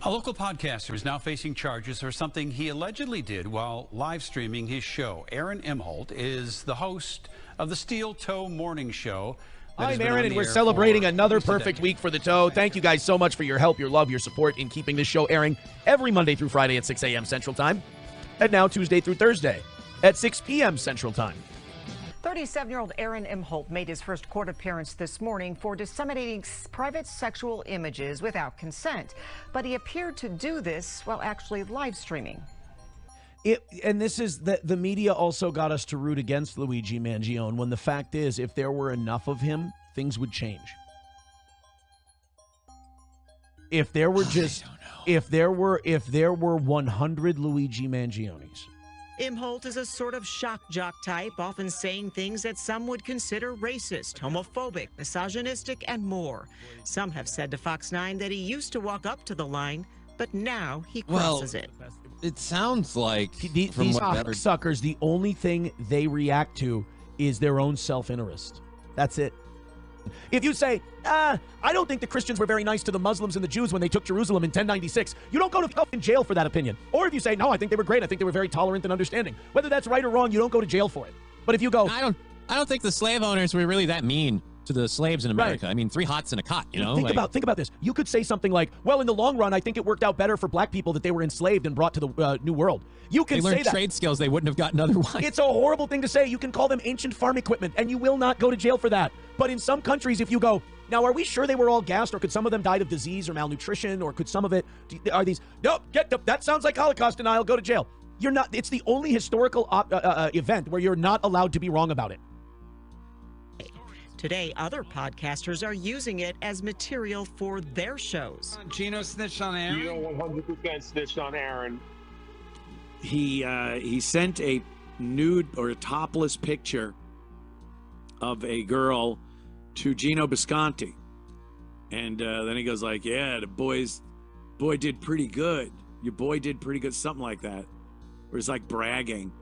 A local podcaster is now facing charges for something he allegedly did while live streaming his show. Aaron Imholte is the host of the Steel Toe Morning Show. I'm Aaron, and we're celebrating another perfect week for the Toe. Thank you guys so much for your help, your love, your support in keeping this show airing every Monday through Friday at 6 a.m. Central Time, and now Tuesday through Thursday at 6 p.m. Central Time. 37-year-old Aaron Imholte made his first court appearance this morning for disseminating private sexual images without consent. But he appeared to do this while actually live streaming. And this is the media also got us to root against Luigi Mangione, when the fact is, if there were enough of him, things would change. If there were if there were 100 Luigi Mangiones. Imholte is a sort of shock jock type, often saying things that some would consider racist, homophobic, misogynistic, and more. Some have said to Fox 9 that he used to walk up to the line, but now he crosses it. It sounds like these suckers, the only thing they react to is their own self-interest. That's it. If you say, I don't think the Christians were very nice to the Muslims and the Jews when they took Jerusalem in 1096, you don't go to fucking jail for that opinion. Or if you say, no, I think they were great, I think they were very tolerant and understanding. Whether that's right or wrong, you don't go to jail for it. But if you go, I don't think the slave owners were really that mean to the slaves in America. Right. I mean, 3 hots and a cot, you know? Think about this. You could say something like, well, in the long run, I think it worked out better for black people that they were enslaved and brought to the New World. You can say that. They learned trade skills they wouldn't have gotten otherwise. It's a horrible thing to say. You can call them ancient farm equipment, and you will not go to jail for that. But in some countries, if you go, now, are we sure they were all gassed, or could some of them died of disease or malnutrition, or could some of it, are these, nope, that sounds like Holocaust denial, go to jail. You're not, it's the only historical event where you're not allowed to be wrong about it. Today, other podcasters are using it as material for their shows. Gino snitched on Aaron? Gino 100% snitched on Aaron. He sent a nude or a topless picture of a girl to Gino Bisconti. And then he goes like, yeah, the boy did pretty good. Your boy did pretty good, something like that. Or it's like bragging.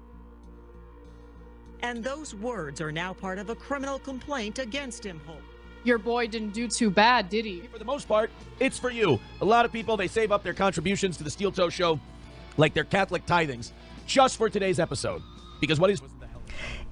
And those words are now part of a criminal complaint against Imholte. Your boy didn't do too bad, did he? For the most part, it's for you. A lot of people, they save up their contributions to the Steel Toe Show like their Catholic tithings just for today's episode. Because what is...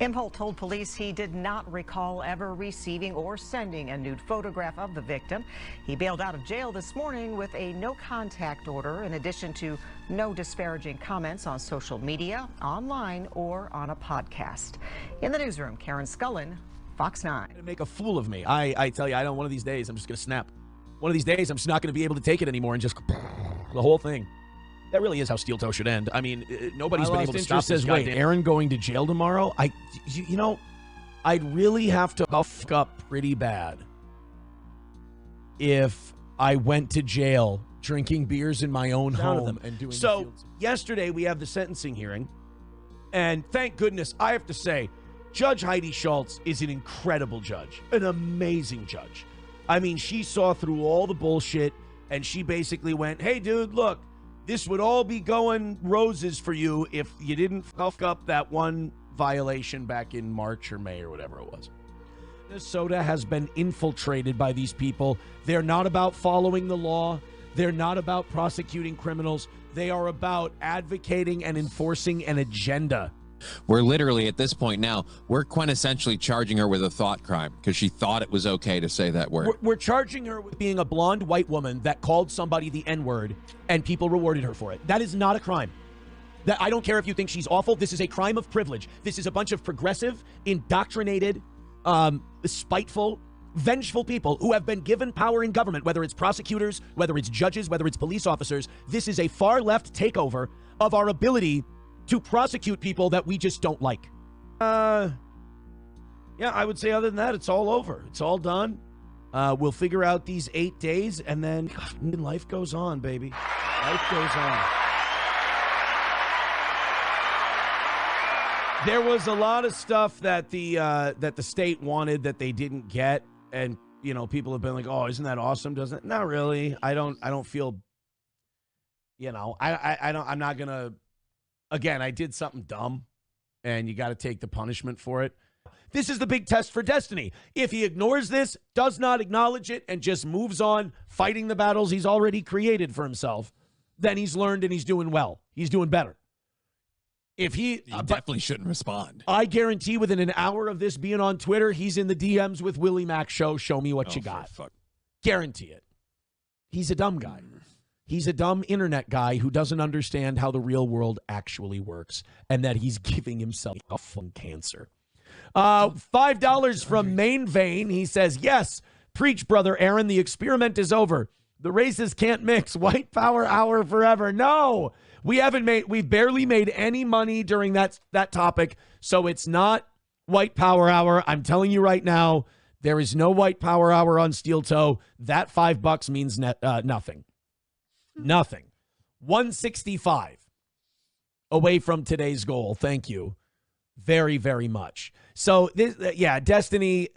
Imholte told police he did not recall ever receiving or sending a nude photograph of the victim. He bailed out of jail this morning with a no-contact order, in addition to no disparaging comments on social media, online, or on a podcast. In the newsroom, Karen Scullin, Fox 9. To make a fool of me. I tell you, one of these days, I'm just going to snap. One of these days, I'm just not going to be able to take it anymore and just the whole thing. That really is how Steel Toe should end. I mean, nobody's been able to stop this guy. Wait, Aaron going to jail tomorrow? You know, I'd really have to fuck up pretty bad if I went to jail drinking beers in my own home and doing. So yesterday we have the sentencing hearing, and thank goodness, I have to say, Judge Heidi Schultz is an incredible judge, an amazing judge. I mean, she saw through all the bullshit, and she basically went, "Hey, dude, look. This would all be going roses for you if you didn't fuck up that one violation back in March or May or whatever it was." Minnesota has been infiltrated by these people. They're not about following the law. They're not about prosecuting criminals. They are about advocating and enforcing an agenda. We're literally, at this point now, we're quintessentially charging her with a thought crime because she thought it was okay to say that word. We're charging her with being a blonde white woman that called somebody the N-word and people rewarded her for it. That is not a crime. That I don't care if you think she's awful. This is a crime of privilege. This is a bunch of progressive, indoctrinated, spiteful, vengeful people who have been given power in government, whether it's prosecutors, whether it's judges, whether it's police officers. This is a far-left takeover of our ability to prosecute people that we just don't like. Yeah, I would say other than that, it's all over. It's all done. We'll figure out these 8 days, and then life goes on, baby. Life goes on. There was a lot of stuff that the state wanted that they didn't get, and you know, people have been like, "Oh, isn't that awesome?" Doesn't it? Not really. I don't feel. You know, I'm not gonna. Again, I did something dumb, and you got to take the punishment for it. This is the big test for Destiny. If he ignores this, does not acknowledge it, and just moves on fighting the battles he's already created for himself, then he's learned and he's doing well. He's doing better. If he definitely shouldn't respond. I guarantee within an hour of this being on Twitter, he's in the DMs with Willie Mac Show. Show me what you got. Guarantee it. He's a dumb guy. He's a dumb internet guy who doesn't understand how the real world actually works and that he's giving himself a fucking cancer. $5 from Main Vein. He says, yes, preach, brother Aaron. The experiment is over. The races can't mix. White power hour forever. No. We've barely made any money during that topic, so it's not white power hour. I'm telling you right now, there is no white power hour on Steel Toe. That $5 means nothing. Nothing. 165 away from today's goal. Thank you very, very much. So this, Destiny.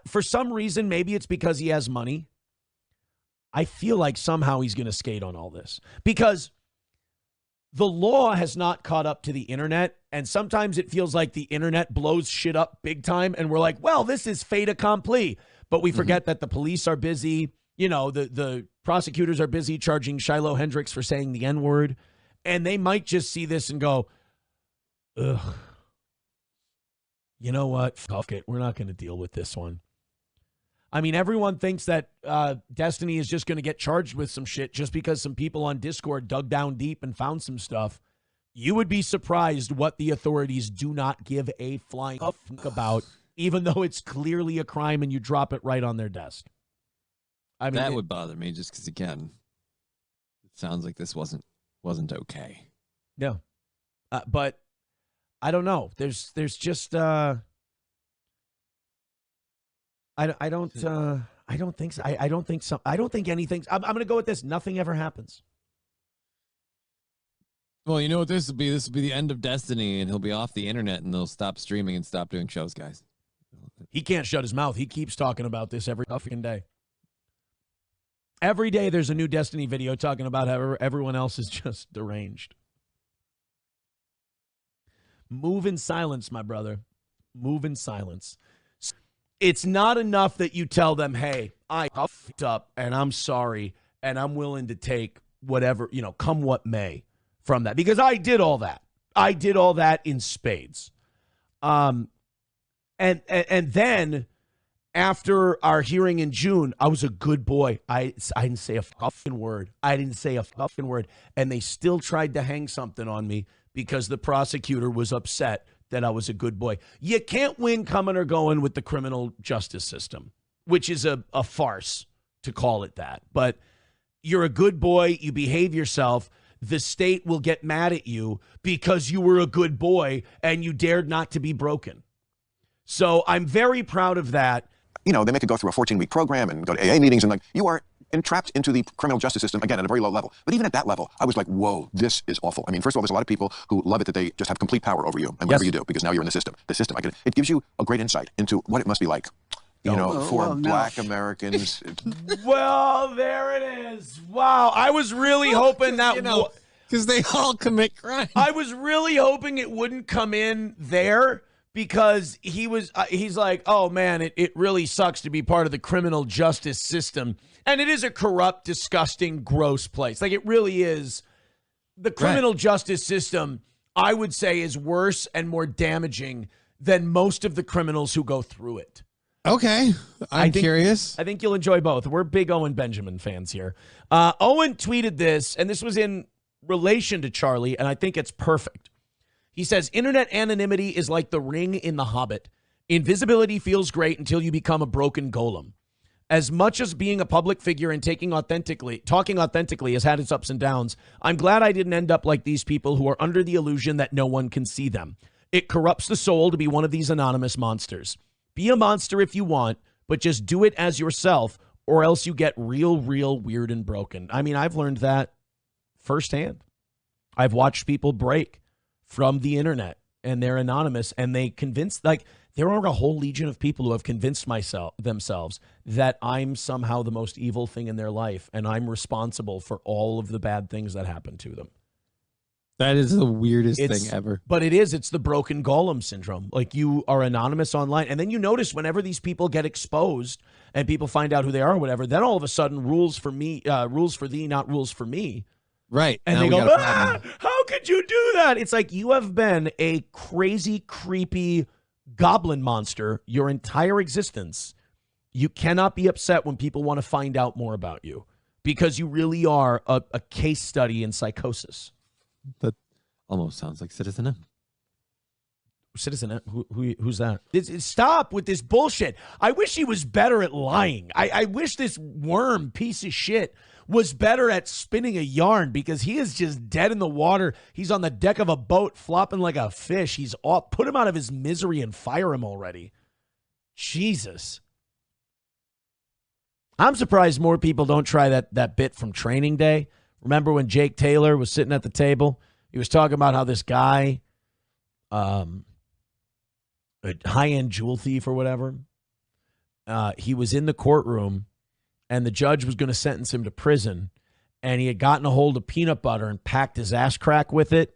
For some reason, maybe it's because he has money. I feel like somehow he's going to skate on all this because the law has not caught up to the internet. And sometimes it feels like the internet blows shit up big time. And we're like, well, this is fait accompli. But we forget that the police are busy. You know, the prosecutors are busy charging Shiloh Hendricks for saying the N-word. And they might just see this and go, ugh, you know what? Fuck it. We're not going to deal with this one. I mean, everyone thinks that Destiny is just going to get charged with some shit just because some people on Discord dug down deep and found some stuff. You would be surprised what the authorities do not give a flying fuck about, even though it's clearly a crime and you drop it right on their desk. I mean, that would bother me just because, again, it sounds like this wasn't okay. No, but I don't know. There's just I don't think so. I don't think anything. I'm going to go with this. Nothing ever happens. Well, you know what this will be? This will be the end of Destiny, and he'll be off the internet, and they'll stop streaming and stop doing shows, guys. He can't shut his mouth. He keeps talking about this every fucking day. Every day there's a new Destiny video talking about how everyone else is just deranged. Move in silence, my brother. Move in silence. It's not enough that you tell them, hey, I fucked up and I'm sorry and I'm willing to take whatever, come what may from that. Because I did all that. I did all that in spades. And then after our hearing in June, I was a good boy. I didn't say a fucking word. And they still tried to hang something on me because the prosecutor was upset that I was a good boy. You can't win coming or going with the criminal justice system, which is a farce to call it that. But you're a good boy. You behave yourself. The state will get mad at you because you were a good boy and you dared not to be broken. So I'm very proud of that. They make it go through a 14-week program and go to AA meetings, and you are entrapped into the criminal justice system, again, at a very low level. But even at that level, I was like, whoa, this is awful. I mean, first of all, there's a lot of people who love it that they just have complete power over you and whatever you do, because now you're in the system. The system, it gives you a great insight into what it must be like, for black Americans. Well, there it is. Wow. I was really hoping that... because they all commit crime. I was really hoping it wouldn't come in there, because he's like, oh man, it really sucks to be part of the criminal justice system. And it is a corrupt, disgusting, gross place. Like, it really is. The criminal justice system, I would say, is worse and more damaging than most of the criminals who go through it. Okay. I'm curious. I think you'll enjoy both. We're big Owen Benjamin fans here. Owen tweeted this, and this was in relation to Charlie, and I think it's perfect. He says, internet anonymity is like the ring in The Hobbit. Invisibility feels great until you become a broken golem. As much as being a public figure and talking authentically has had its ups and downs, I'm glad I didn't end up like these people who are under the illusion that no one can see them. It corrupts the soul to be one of these anonymous monsters. Be a monster if you want, but just do it as yourself, or else you get real weird and broken. I mean, I've learned that firsthand. I've watched people break from the internet, and they're anonymous, and they there are a whole legion of people who have convinced themselves that I'm somehow the most evil thing in their life, and I'm responsible for all of the bad things that happen to them. That is the weirdest thing ever. But it's the broken golem syndrome. Like, you are anonymous online, and then you notice whenever these people get exposed and people find out who they are or whatever, then all of a sudden rules for thee, not rules for me. Right. And they go, how could you do that? It's like, you have been a crazy, creepy goblin monster your entire existence. You cannot be upset when people want to find out more about you, because you really are a case study in psychosis. That almost sounds like Citizen M. Citizen M? Who's that? Stop with this bullshit. I wish he was better at lying. I wish this worm piece of shit was better at spinning a yarn, because he is just dead in the water. He's on the deck of a boat flopping like a fish. He's off. Put him out of his misery and fire him already. Jesus. I'm surprised more people don't try that bit from Training Day. Remember when Jake Taylor was sitting at the table? He was talking about how this guy, a high-end jewel thief or whatever, he was in the courtroom, and the judge was going to sentence him to prison, and he had gotten a hold of peanut butter and packed his ass crack with it.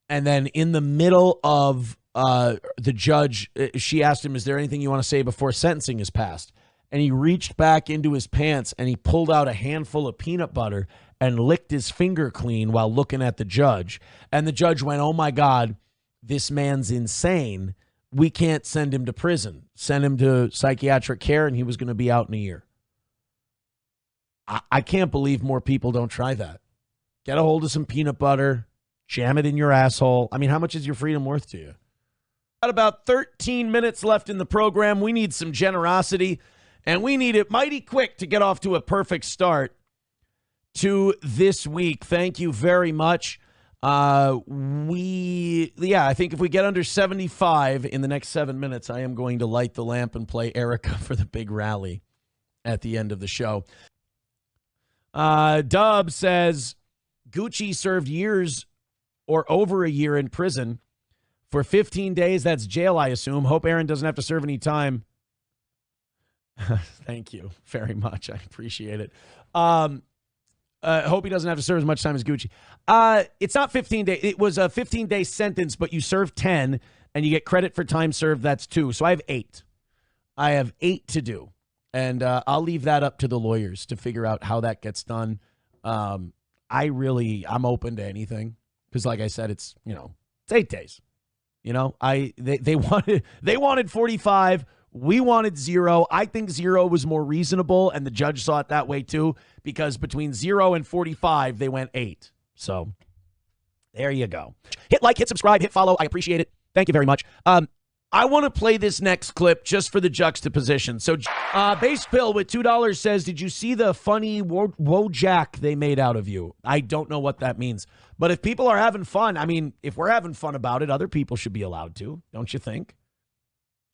And then in the middle of the judge, she asked him, is there anything you want to say before sentencing is passed? And he reached back into his pants, and he pulled out a handful of peanut butter and licked his finger clean while looking at the judge. And the judge went, oh, my God, this man's insane. We can't send him to prison. Send him to psychiatric care, and he was going to be out in a year. I can't believe more people don't try that. Get a hold of some peanut butter, jam it in your asshole. I mean, how much is your freedom worth to you? Got about 13 minutes left in the program. We need some generosity, and we need it mighty quick to get off to a perfect start to this week. Thank you very much. I think if we get under 75 in the next 7 minutes, I am going to light the lamp and play Erica for the big rally at the end of the show. Dub says Gucci served years or over a year in prison for 15 days. That's jail, I assume. Hope Aaron doesn't have to serve any time. Thank you very much. I appreciate it. Hope he doesn't have to serve as much time as Gucci. It's not 15 days. It was a 15-day sentence, but you serve 10, and you get credit for time served. That's 2. So I have 8. I have 8 to do, and I'll leave that up to the lawyers to figure out how that gets done. I'm open to anything, because, like I said, it's 8 days. They wanted 45. We wanted 0. I think 0 was more reasonable, and the judge saw it that way too, because between 0 and 45, they went 8. So there you go. Hit like, hit subscribe, hit follow. I appreciate it. Thank you very much. I want to play this next clip just for the juxtaposition. So Base Pill with $2 says, did you see the funny Wojak they made out of you? I don't know what that means. But if people are having fun, I mean, if we're having fun about it, other people should be allowed to, don't you think?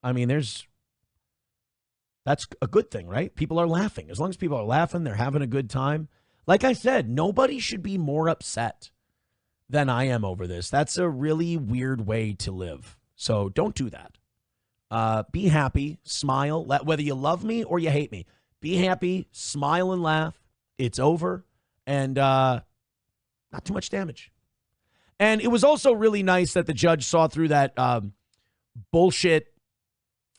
I mean, that's a good thing, right? People are laughing. As long as people are laughing, they're having a good time. Like I said, nobody should be more upset than I am over this. That's a really weird way to live. So don't do that. Be happy, smile, whether you love me or you hate me. Be happy, smile and laugh. It's over, and not too much damage. And it was also really nice that the judge saw through that bullshit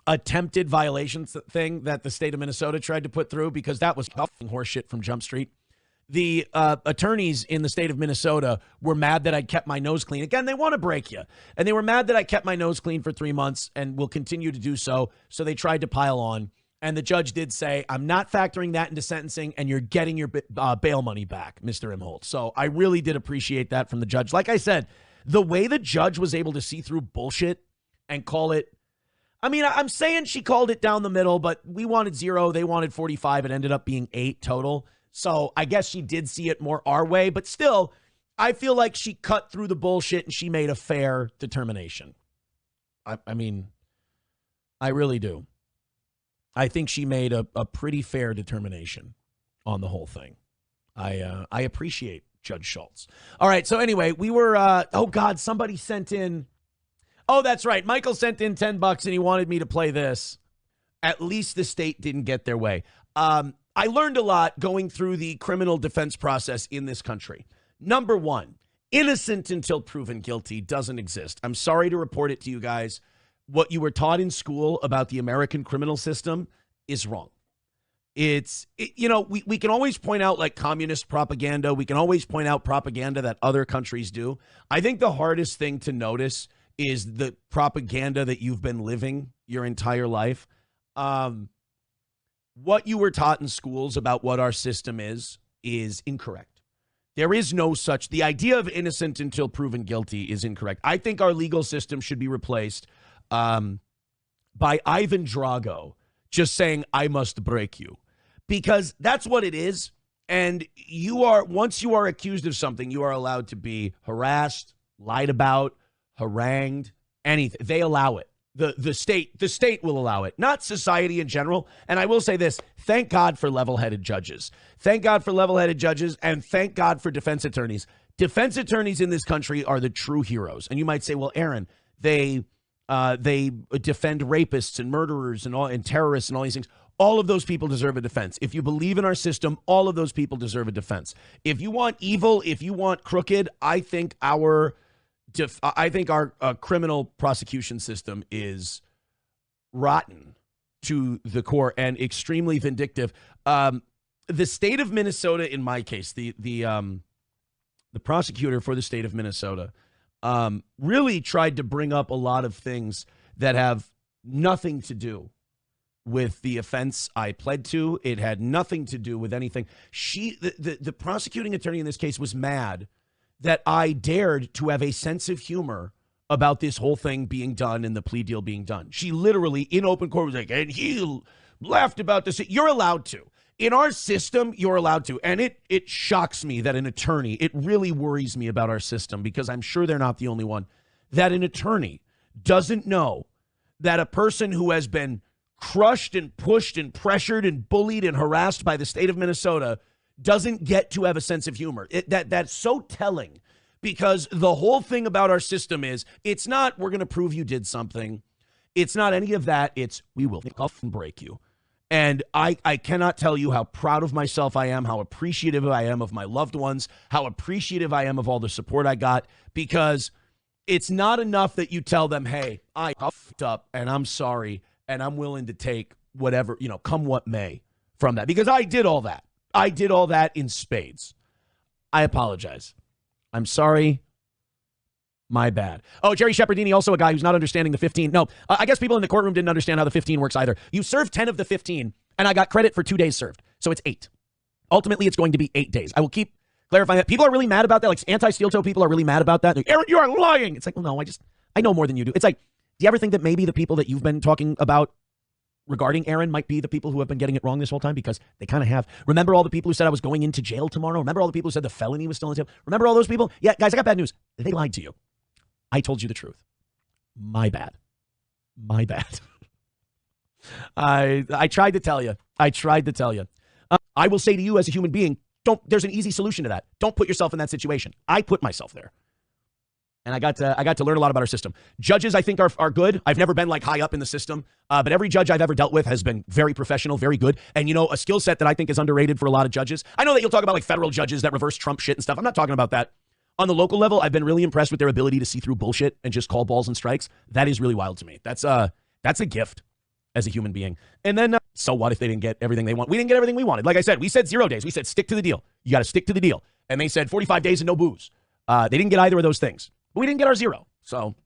attempted violations thing that the state of Minnesota tried to put through, because that was fucking horseshit from Jump Street. The attorneys in the state of Minnesota were mad that I kept my nose clean. Again, they want to break you. And they were mad that I kept my nose clean for 3 months and will continue to do so. So they tried to pile on. And the judge did say, I'm not factoring that into sentencing, and you're getting your bail money back, Mr. Imholte. So I really did appreciate that from the judge. Like I said, the way the judge was able to see through bullshit and call it, I mean, I'm saying she called it down the middle, but we wanted 0. They wanted 45. It ended up being 8 total. So I guess she did see it more our way. But still, I feel like she cut through the bullshit and she made a fair determination. I mean, I really do. I think she made a pretty fair determination on the whole thing. I appreciate Judge Schultz. All right, so anyway, we were, oh, God, somebody sent in. Oh, that's right. Michael sent in $10 and he wanted me to play this. At least the state didn't get their way. I learned a lot going through the criminal defense process in this country. Number one, innocent until proven guilty doesn't exist. I'm sorry to report it to you guys. What you were taught in school about the American criminal system is wrong. We can always point out like communist propaganda. We can always point out propaganda that other countries do. I think the hardest thing to notice is the propaganda that you've been living your entire life. What you were taught in schools about what our system is incorrect. There is no such, the idea of innocent until proven guilty is incorrect. I think our legal system should be replaced by Ivan Drago just saying, I must break you. Because that's what it is. And once you are accused of something, you are allowed to be harassed, lied about, harangued, anything. They allow it. The state will allow it, not society in general. And I will say this, thank God for level-headed judges. Thank God for level-headed judges, and thank God for defense attorneys. Defense attorneys in this country are the true heroes. And you might say, well, Aaron, they defend rapists and murderers and terrorists and all these things. All of those people deserve a defense. If you believe in our system, all of those people deserve a defense. If you want evil, if you want crooked, I think our criminal prosecution system is rotten to the core and extremely vindictive. The state of Minnesota, in my case, the prosecutor for the state of Minnesota, really tried to bring up a lot of things that have nothing to do with the offense I pled to. It had nothing to do with anything. The prosecuting attorney in this case was mad that I dared to have a sense of humor about this whole thing being done and the plea deal being done. She literally, in open court, was like, and he laughed about this. You're allowed to. In our system, you're allowed to. And it shocks me that an attorney, it really worries me about our system, because I'm sure they're not the only one, that an attorney doesn't know that a person who has been crushed and pushed and pressured and bullied and harassed by the state of Minnesota doesn't get to have a sense of humor. That's so telling, because the whole thing about our system is, it's not, we're going to prove you did something. It's not any of that. It's, we will cuff and break you. And I cannot tell you how proud of myself I am, how appreciative I am of my loved ones, how appreciative I am of all the support I got, because it's not enough that you tell them, hey, I fucked up and I'm sorry and I'm willing to take whatever, come what may from that, because I did all that. I did all that in spades. I apologize. I'm sorry. My bad. Oh, Jerry Shepherdini, also a guy who's not understanding the 15. No, I guess people in the courtroom didn't understand how the 15 works either. You served 10 of the 15, and I got credit for 2 days served. So it's 8. Ultimately, it's going to be 8 days. I will keep clarifying that. People are really mad about that. Like, anti-steel toe people are really mad about that. Like, Aaron, you are lying. It's like, well, no, I know more than you do. It's like, do you ever think that maybe the people that you've been talking about regarding Aaron might be the people who have been getting it wrong this whole time? Because they kind of have. Remember all the people who said I was going into jail tomorrow? Remember all the people who said the felony was still in jail? Remember all those people? Yeah, guys, I got bad news. They lied to you. I told you the truth. My bad. My bad. I tried to tell you. I will say to you as a human being, there's an easy solution to that. Don't put yourself in that situation. I put myself there. And I got to learn a lot about our system. Judges, I think, are good. I've never been like high up in the system, but every judge I've ever dealt with has been very professional, very good. And, a skill set that I think is underrated for a lot of judges. I know that you'll talk about like federal judges that reverse Trump shit and stuff. I'm not talking about that. On the local level, I've been really impressed with their ability to see through bullshit and just call balls and strikes. That is really wild to me. That's a gift as a human being. And then, so what if they didn't get everything they want? We didn't get everything we wanted. Like I said, we said 0 days. We said stick to the deal. You got to stick to the deal. And they said 45 days and no booze. They didn't get either of those things. But we didn't get our 0. So,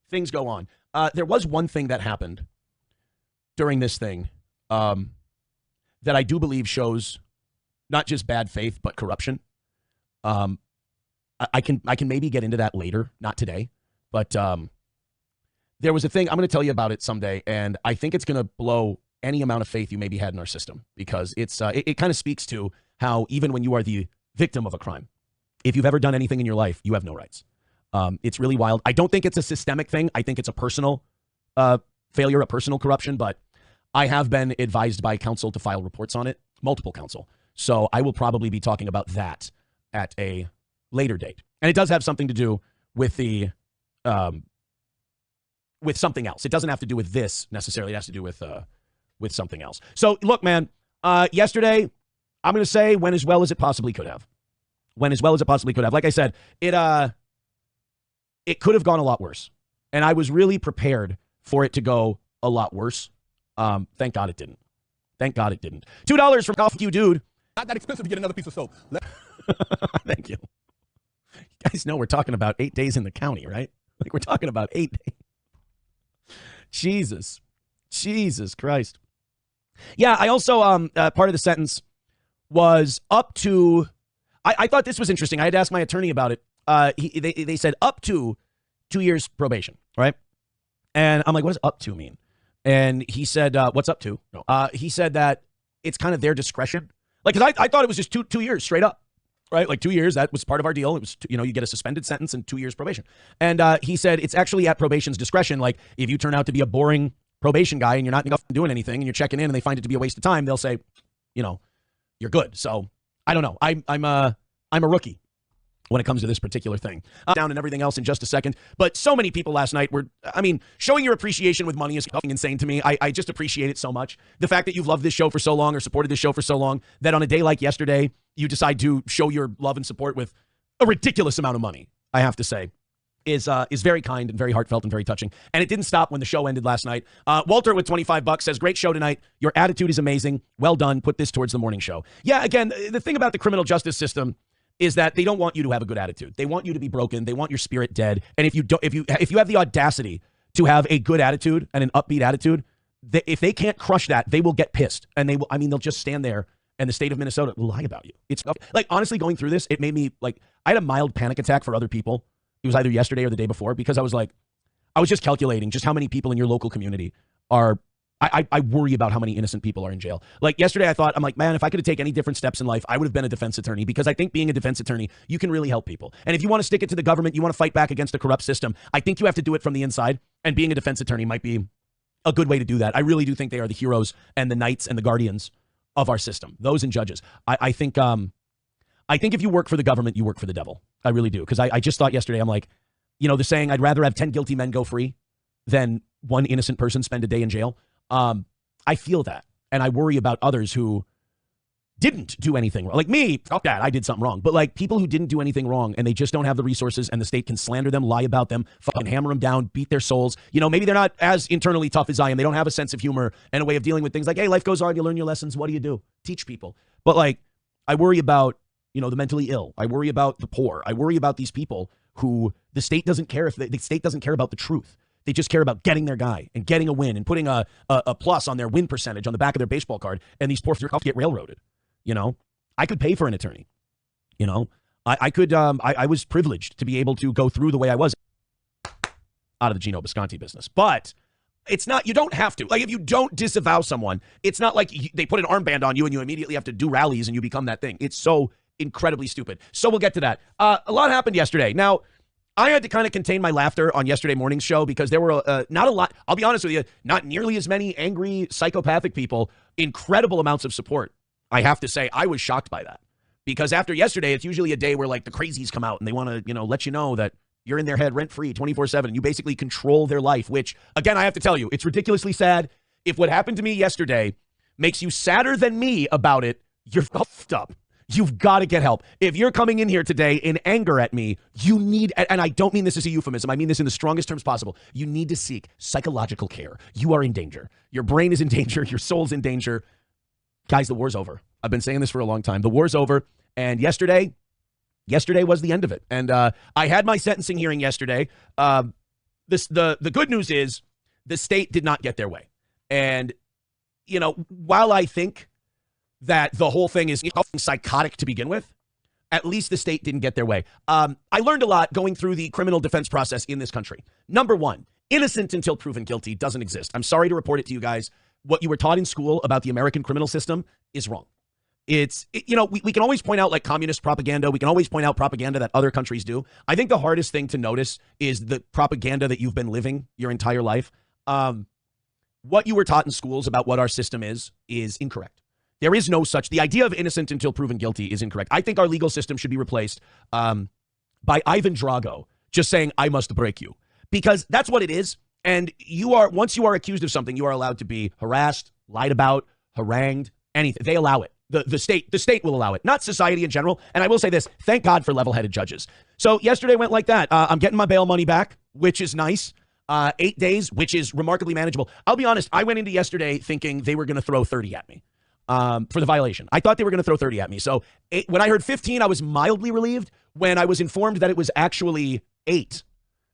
things go on. There was one thing that happened during this thing that I do believe shows not just bad faith, but corruption. I can maybe get into that later, not today, but there was a thing, I'm going to tell you about it someday, and I think it's going to blow any amount of faith you maybe had in our system, because it kind of speaks to how even when you are the victim of a crime, if you've ever done anything in your life, you have no rights. It's really wild. I don't think it's a systemic thing. I think it's a personal failure, a personal corruption, but I have been advised by counsel to file reports on it, multiple counsel. So I will probably be talking about that at a later date. And it does have something to do with with something else. It doesn't have to do with this necessarily. It has to do with something else. So look, man, yesterday, I'm going to say went as well as it possibly could have. went as well as it possibly could have. Like I said, it could have gone a lot worse. And I was really prepared for it to go a lot worse. Thank God it didn't. Thank God it didn't. $2 from Coffee You Dude. Not that expensive to get another piece of soap. Thank you. You guys know we're talking about 8 days in the county, right? Like we're talking about 8 days. Jesus Christ. Yeah, I also, part of the sentence was up to, I thought this was interesting. I had to ask my attorney about it. They said up to 2 years probation, right? And I'm like, what does up to mean? And he said, what's up to? No. He said that it's kind of their discretion. Like, because I thought it was just two years straight up, right? Like 2 years, that was part of our deal. It was, you get a suspended sentence and 2 years probation. And he said it's actually at probation's discretion. Like, if you turn out to be a boring probation guy and you're not doing anything and you're checking in and they find it to be a waste of time, they'll say, you're good. So I don't know. I'm a rookie when it comes to this particular thing. Down and everything else in just a second. But so many people last night were, showing your appreciation with money is fucking insane to me. I just appreciate it so much. The fact that you've loved this show for so long or supported this show for so long that on a day like yesterday, you decide to show your love and support with a ridiculous amount of money, I have to say, is very kind and very heartfelt and very touching. And it didn't stop when the show ended last night. Walter with $25 says, great show tonight. Your attitude is amazing. Well done. Put this towards the morning show. Yeah, again, the thing about the criminal justice system is that they don't want you to have a good attitude. They want you to be broken. They want your spirit dead. And if you have the audacity to have a good attitude and an upbeat attitude, if they can't crush that, they will get pissed. And they'll just stand there and the state of Minnesota will lie about you. It's like, honestly, going through this, it made me I had a mild panic attack for other people. It was either yesterday or the day before, because I was just calculating just how many people in your local community are, I worry about how many innocent people are in jail. Like yesterday, I thought, I'm like, man, if I could have taken any different steps in life, I would have been a defense attorney, because I think being a defense attorney, you can really help people. And if you want to stick it to the government, you want to fight back against a corrupt system, I think you have to do it from the inside. And being a defense attorney might be a good way to do that. I really do think they are the heroes and the knights and the guardians of our system, those and judges. I think if you work for the government, you work for the devil. I really do. Because I just thought yesterday, I'm like, the saying, I'd rather have 10 guilty men go free than one innocent person spend a day in jail. I feel that. And I worry about others who didn't do anything wrong. Like me, fuck that, I did something wrong. But like people who didn't do anything wrong and they just don't have the resources, and the state can slander them, lie about them, fucking hammer them down, beat their souls. Maybe they're not as internally tough as I am. They don't have a sense of humor and a way of dealing with things like, hey, life goes on, you learn your lessons. What do? Teach people. But like, I worry about, the mentally ill. I worry about the poor. I worry about these people who the state doesn't care the state doesn't care about the truth. They just care about getting their guy and getting a win and putting a plus on their win percentage on the back of their baseball card. And these poor fuckers get railroaded. I could pay for an attorney. I could. I was privileged to be able to go through the way I was out of the Gino Bisconti business. But it's not. You don't have to. Like, if you don't disavow someone, it's not like they put an armband on you and you immediately have to do rallies and you become that thing. It's so incredibly stupid. So we'll get to that. A lot happened yesterday. Now, I had to kind of contain my laughter on yesterday morning's show because there were not a lot. I'll be honest with you, not nearly as many angry, psychopathic people. Incredible amounts of support. I have to say, I was shocked by that, because after yesterday, it's usually a day where like the crazies come out and they want to, let you know that you're in their head rent free 24/7. You basically control their life, which again, I have to tell you, it's ridiculously sad. If what happened to me yesterday makes you sadder than me about it, you're fucked up. You've got to get help. If you're coming in here today in anger at me, you need, and I don't mean this as a euphemism, I mean this in the strongest terms possible, you need to seek psychological care. You are in danger. Your brain is in danger. Your soul's in danger. Guys, the war's over. I've been saying this for a long time. The war's over. And yesterday was the end of it. And I had my sentencing hearing yesterday. The good news is the state did not get their way. And, while I think that the whole thing is psychotic to begin with, at least the state didn't get their way. I learned a lot going through the criminal defense process in this country. Number one, innocent until proven guilty doesn't exist. I'm sorry to report it to you guys. What you were taught in school about the American criminal system is wrong. We can always point out like communist propaganda. We can always point out propaganda that other countries do. I think the hardest thing to notice is the propaganda that you've been living your entire life. What you were taught in schools about what our system is incorrect. There is no such, the idea of innocent until proven guilty is incorrect. I think our legal system should be replaced by Ivan Drago just saying, I must break you. Because that's what it is. And once you are accused of something, you are allowed to be harassed, lied about, harangued, anything. They allow it. The state will allow it, not society in general. And I will say this, thank God for level-headed judges. So yesterday went like that. I'm getting my bail money back, which is nice. 8 days, which is remarkably manageable. I'll be honest, I went into yesterday thinking they were going to throw 30 at me for the violation. I thought they were going to throw 30 at me. So when I heard 15, I was mildly relieved. When I was informed that it was actually 8,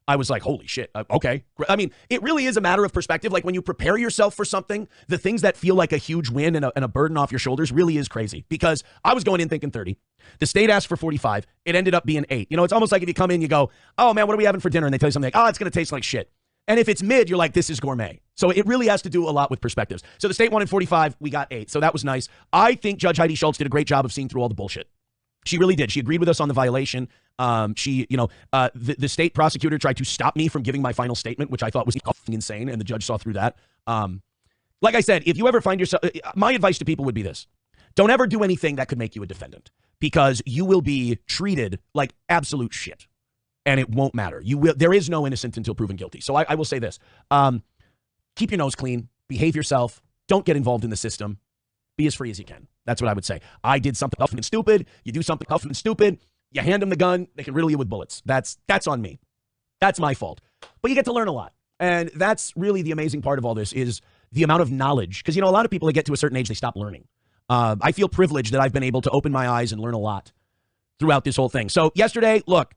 I was like, holy shit. Okay. I mean, it really is a matter of perspective. Like when you prepare yourself for something, the things that feel like a huge win and a burden off your shoulders really is crazy, because I was going in thinking 30. The state asked for 45. It ended up being 8. You know, it's almost like if you come in, you go, oh man, what are we having for dinner? And they tell you something like, oh, it's going to taste like shit. And if it's mid, you're like, this is gourmet. So it really has to do a lot with perspectives. So the state wanted 45. We got 8. So that was nice. I think Judge Heidi Schultz did a great job of seeing through all the bullshit. She really did. She agreed with us on the violation. The state prosecutor tried to stop me from giving my final statement, which I thought was insane. And the judge saw through that. Like I said, if you ever find yourself, my advice to people would be this. Don't ever do anything that could make you a defendant, because you will be treated like absolute shit. And it won't matter. There is no innocent until proven guilty. So I will say this. Keep your nose clean. Behave yourself. Don't get involved in the system. Be as free as you can. That's what I would say. I did something tough and stupid. You do something tough and stupid. You hand them the gun. They can riddle you with bullets. That's on me. That's my fault. But you get to learn a lot. And that's really the amazing part of all this, is the amount of knowledge. Because, you know, a lot of people, they get to a certain age, they stop learning. I feel privileged that I've been able to open my eyes and learn a lot throughout this whole thing. So yesterday, look,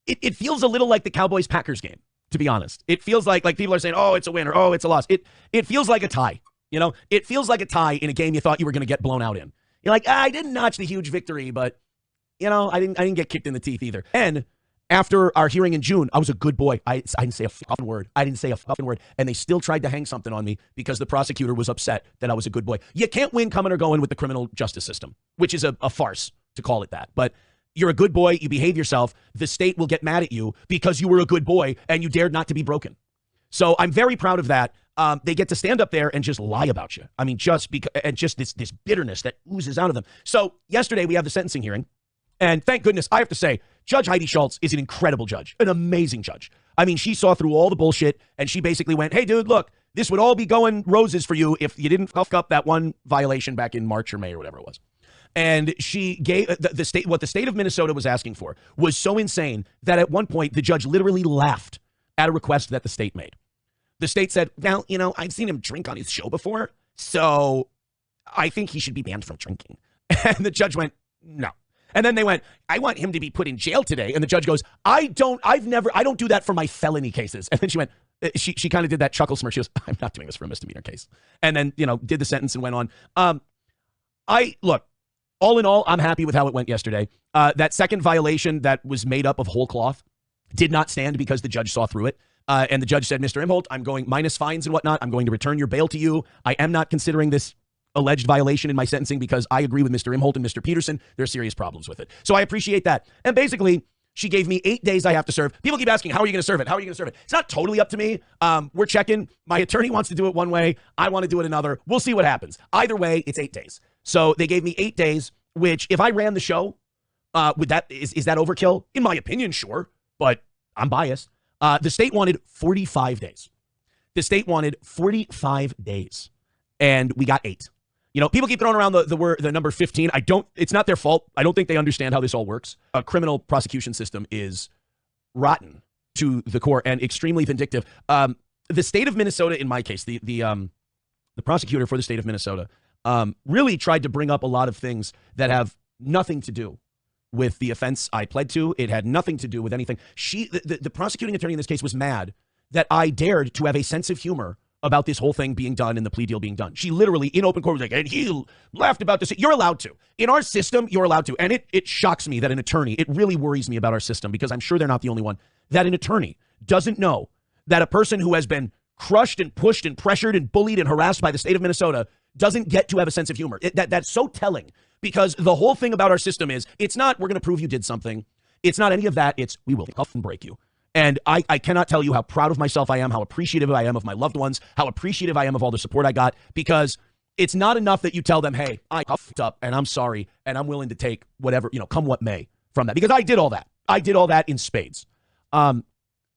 it feels a little like the Cowboys-Packers game, to be honest. It feels like people are saying, oh, it's a win, or oh, it's a loss. It feels like a tie. You know, it feels like a tie in a game you thought you were going to get blown out in. You're like, I didn't notch the huge victory, but, you know, I didn't get kicked in the teeth either. And after our hearing in June, I was a good boy. I didn't say a fucking word. I didn't say a fucking word. And they still tried to hang something on me because the prosecutor was upset that I was a good boy. You can't win coming or going with the criminal justice system, which is a farce to call it that. But you're a good boy. You behave yourself. The state will get mad at you because you were a good boy and you dared not to be broken. So I'm very proud of that. They get to stand up there and just lie about you. I mean, just this bitterness that oozes out of them. So yesterday we have the sentencing hearing, and thank goodness, I have to say, Judge Heidi Schultz is an incredible judge, an amazing judge. I mean, she saw through all the bullshit, and she basically went, hey, dude, look, this would all be going roses for you if you didn't fuck up that one violation back in March or May or whatever it was. And she gave the state, what the state of Minnesota was asking for was so insane that at one point the judge literally laughed at a request that the state made. The state said, well, you know, I've seen him drink on his show before, so I think he should be banned from drinking. And the judge went, no. And then they went, I want him to be put in jail today. And the judge goes, I don't do that for my felony cases. And then she went, she kind of did that chuckle smirk. She goes, I'm not doing this for a misdemeanor case. And then, you know, did the sentence and went on. Look, all in all, I'm happy with how it went yesterday. That second violation that was made up of whole cloth did not stand because the judge saw through it. And the judge said, Mr. Imholte, I'm going minus fines and whatnot. I'm going to return your bail to you. I am not considering this alleged violation in my sentencing because I agree with Mr. Imholte and Mr. Peterson. There are serious problems with it. So I appreciate that. And basically, she gave me 8 days I have to serve. People keep asking, how are you going to serve it? How are you going to serve it? It's not totally up to me. We're checking. My attorney wants to do it one way. I want to do it another. We'll see what happens. Either way, it's 8 days. So they gave me 8 days, which if I ran the show, is that overkill? In my opinion, sure. But I'm biased. The state wanted 45 days. The state wanted 45 days. And we got 8. You know, people keep throwing around the number 15. It's not their fault. I don't think they understand how this all works. A criminal prosecution system is rotten to the core and extremely vindictive. The state of Minnesota, in my case, the prosecutor for the state of Minnesota, really tried to bring up a lot of things that have nothing to do with the offense I pled to. It had nothing to do with anything. The prosecuting attorney in this case was mad that I dared to have a sense of humor about this whole thing being done and the plea deal being done. She literally, in open court, was like, and he laughed about this. You're allowed to. In our system, you're allowed to. And it shocks me that an attorney, it really worries me about our system, because I'm sure they're not the only one, that an attorney doesn't know that a person who has been crushed and pushed and pressured and bullied and harassed by the state of Minnesota doesn't get to have a sense of humor. That's so telling, because the whole thing about our system is, it's not, we're going to prove you did something. It's not any of that. It's, we will cuff and break you. And I cannot tell you how proud of myself I am, how appreciative I am of my loved ones, how appreciative I am of all the support I got, because it's not enough that you tell them, hey, I fucked up and I'm sorry and I'm willing to take whatever, you know, come what may from that, because I did all that. I did all that in spades. And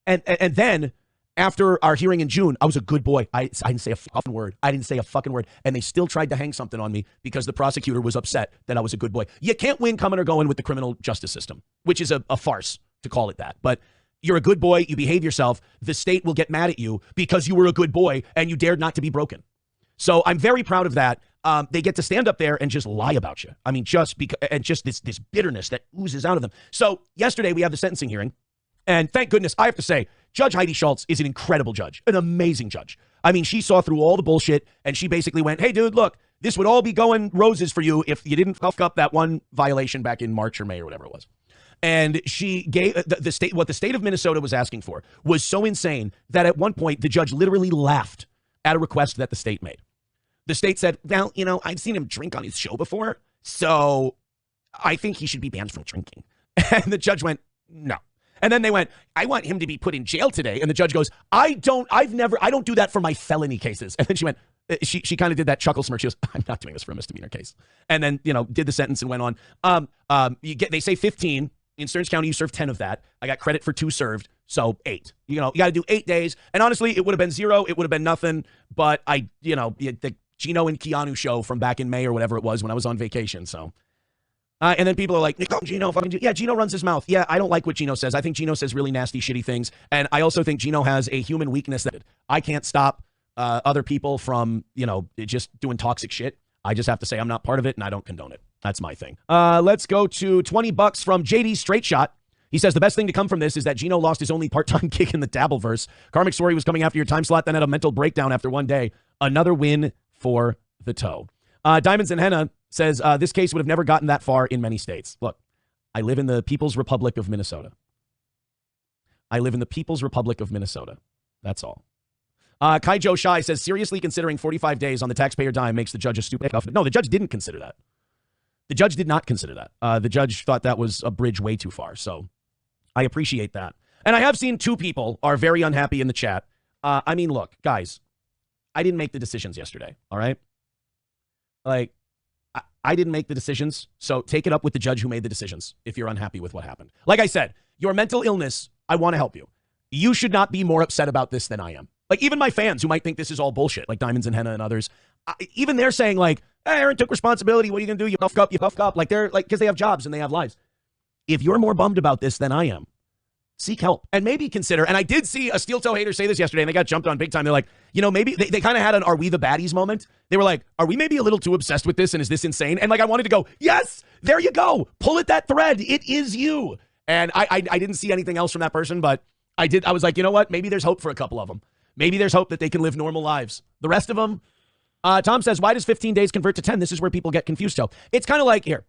then after our hearing in June, I was a good boy. I didn't say a fucking word. I didn't say a fucking word. And they still tried to hang something on me because the prosecutor was upset that I was a good boy. You can't win coming or going with the criminal justice system, which is a farce to call it that. But you're a good boy. You behave yourself. The state will get mad at you because you were a good boy and you dared not to be broken. So I'm very proud of that. They get to stand up there and just lie about you. I mean, just because, and just this bitterness that oozes out of them. So yesterday we have the sentencing hearing. And thank goodness, I have to say, Judge Heidi Schultz is an incredible judge, an amazing judge. I mean, she saw through all the bullshit, and she basically went, hey, dude, look, this would all be going roses for you if you didn't fuck up that one violation back in March or May or whatever it was. And she gave the state, what the state of Minnesota was asking for was so insane that at one point, the judge literally laughed at a request that the state made. The state said, well, you know, I've seen him drink on his show before, so I think he should be banned from drinking. And the judge went, no. And then they went, I want him to be put in jail today. And the judge goes, I don't do that for my felony cases. And then she went, she kind of did that chuckle smirk. She goes, I'm not doing this for a misdemeanor case. And then, you know, did the sentence and went on. They say 15. In Stearns County, you serve 10 of that. I got credit for 2 served, so 8. You know, you got to do 8 days. And honestly, it would have been 0. It would have been nothing. But the Gino and Keanu show from back in May or whatever it was when I was on vacation. So. And then people are like, Gino, yeah, Gino runs his mouth. Yeah, I don't like what Gino says. I think Gino says really nasty, shitty things. And I also think Gino has a human weakness that I can't stop other people from, you know, just doing toxic shit. I just have to say I'm not part of it and I don't condone it. That's my thing. Let's go to $20 from JD Straight Shot. He says the best thing to come from this is that Gino lost his only part-time gig in the Dabbleverse. Karmic Story was coming after your time slot, then had a mental breakdown after one day. Another win for the toe. Diamonds and Henna says this case would have never gotten that far in many states. Look, I live in the People's Republic of Minnesota. I live in the People's Republic of Minnesota. That's all. Kai Joe Shai says, seriously considering 45 days on the taxpayer dime makes the judge a stupid cuff. No, the judge didn't consider that. The judge did not consider that. The judge thought that was a bridge way too far. So I appreciate that. And I have seen 2 people are very unhappy in the chat. I mean, look, guys, I didn't make the decisions yesterday. All right. Like, I didn't make the decisions, so take it up with the judge who made the decisions if you're unhappy with what happened. Like I said, your mental illness, I want to help you. You should not be more upset about this than I am. Like, even my fans who might think this is all bullshit, like Diamonds and Henna and others, even they're saying, like, hey, Aaron took responsibility. What are you going to do? You buff up. Like, they're like, because they have jobs and they have lives. If you're more bummed about this than I am, seek help and maybe consider. And I did see a steel toe hater say this yesterday and they got jumped on big time. They're like, you know, maybe they kind of had an are we the baddies moment. They were like, are we maybe a little too obsessed with this? And is this insane? And like, I wanted to go, yes, there you go. Pull at that thread. It is you. And I didn't see anything else from that person, but I did. I was like, you know what? Maybe there's hope for a couple of them. Maybe there's hope that they can live normal lives. The rest of them, Tom says, why does 15 days convert to 10? This is where people get confused. So it's kind of like here.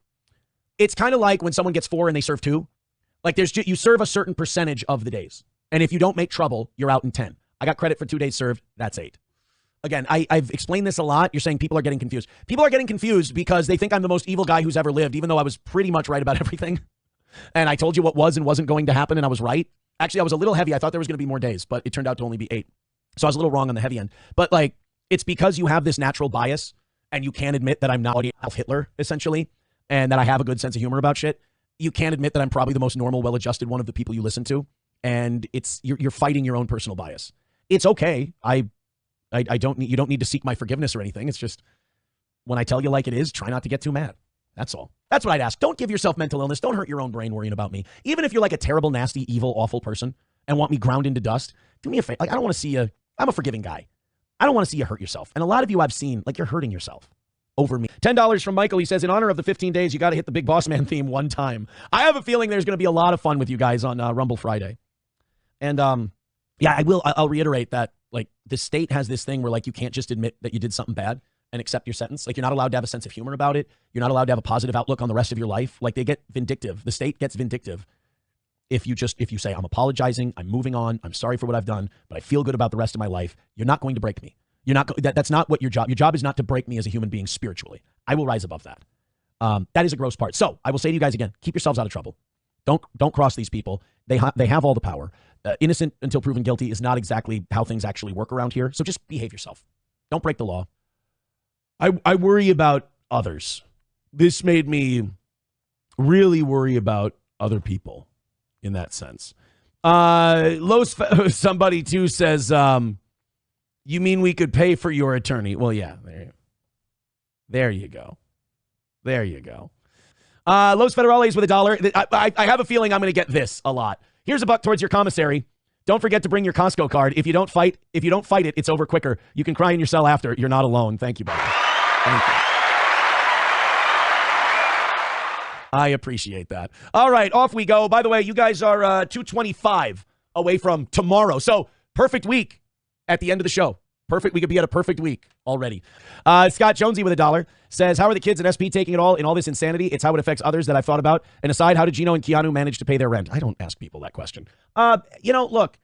It's kind of like when someone gets 4 and they serve 2. Like you serve a certain percentage of the days. And if you don't make trouble, you're out in 10. I got credit for 2 days served. That's 8. Again, I've explained this a lot. You're saying people are getting confused. People are getting confused because they think I'm the most evil guy who's ever lived, even though I was pretty much right about everything. And I told you what was and wasn't going to happen, and I was right. Actually, I was a little heavy. I thought there was going to be more days, but it turned out to only be 8. So I was a little wrong on the heavy end. But like, it's because you have this natural bias and you can't admit that I'm not Adolf Hitler, essentially, and that I have a good sense of humor about shit. You can't admit that I'm probably the most normal, well-adjusted one of the people you listen to. And you're fighting your own personal bias. It's okay. You don't need to seek my forgiveness or anything. It's just when I tell you like it is, try not to get too mad. That's all. That's what I'd ask. Don't give yourself mental illness. Don't hurt your own brain worrying about me. Even if you're like a terrible, nasty, evil, awful person and want me ground into dust, do me a favor. Like, I don't want to see you. I'm a forgiving guy. I don't want to see you hurt yourself. And a lot of you I've seen, like, you're hurting yourself over me. $10 from Michael. He says, in honor of the 15 days, you got to hit the Big Boss Man theme one time. I have a feeling there's going to be a lot of fun with you guys on Rumble Friday. And yeah, I'll reiterate that, like, the state has this thing where, like, you can't just admit that you did something bad and accept your sentence. Like, you're not allowed to have a sense of humor about it. You're not allowed to have a positive outlook on the rest of your life. Like, they get vindictive. The state gets vindictive if you say, I'm apologizing, I'm moving on, I'm sorry for what I've done, but I feel good about the rest of my life. You're not going to break me. You're not. That's not what your job. Your job is not to break me as a human being spiritually. I will rise above that. That is a gross part. So I will say to you guys again: keep yourselves out of trouble. Don't cross these people. They have all the power. Innocent until proven guilty is not exactly how things actually work around here. So just behave yourself. Don't break the law. I worry about others. This made me really worry about other people in that sense. Somebody too says, you mean we could pay for your attorney? Well, yeah, there you go. There you go. Los Federales with $1. I have a feeling I'm going to get this a lot. Here's $1 towards your commissary. Don't forget to bring your Costco card. If you don't fight it, it's over quicker. You can cry in your cell after. You're not alone. Thank you, buddy. Thank you. I appreciate that. All right, off we go. By the way, you guys are 225 away from tomorrow. So perfect week at the end of the show. Perfect. We could be at a perfect week already. Scott Jonesy with $1 says, how are the kids at SP taking it all in all this insanity? It's how it affects others that I've thought about. And aside, how did Gino and Keanu manage to pay their rent? I don't ask people that question. Look,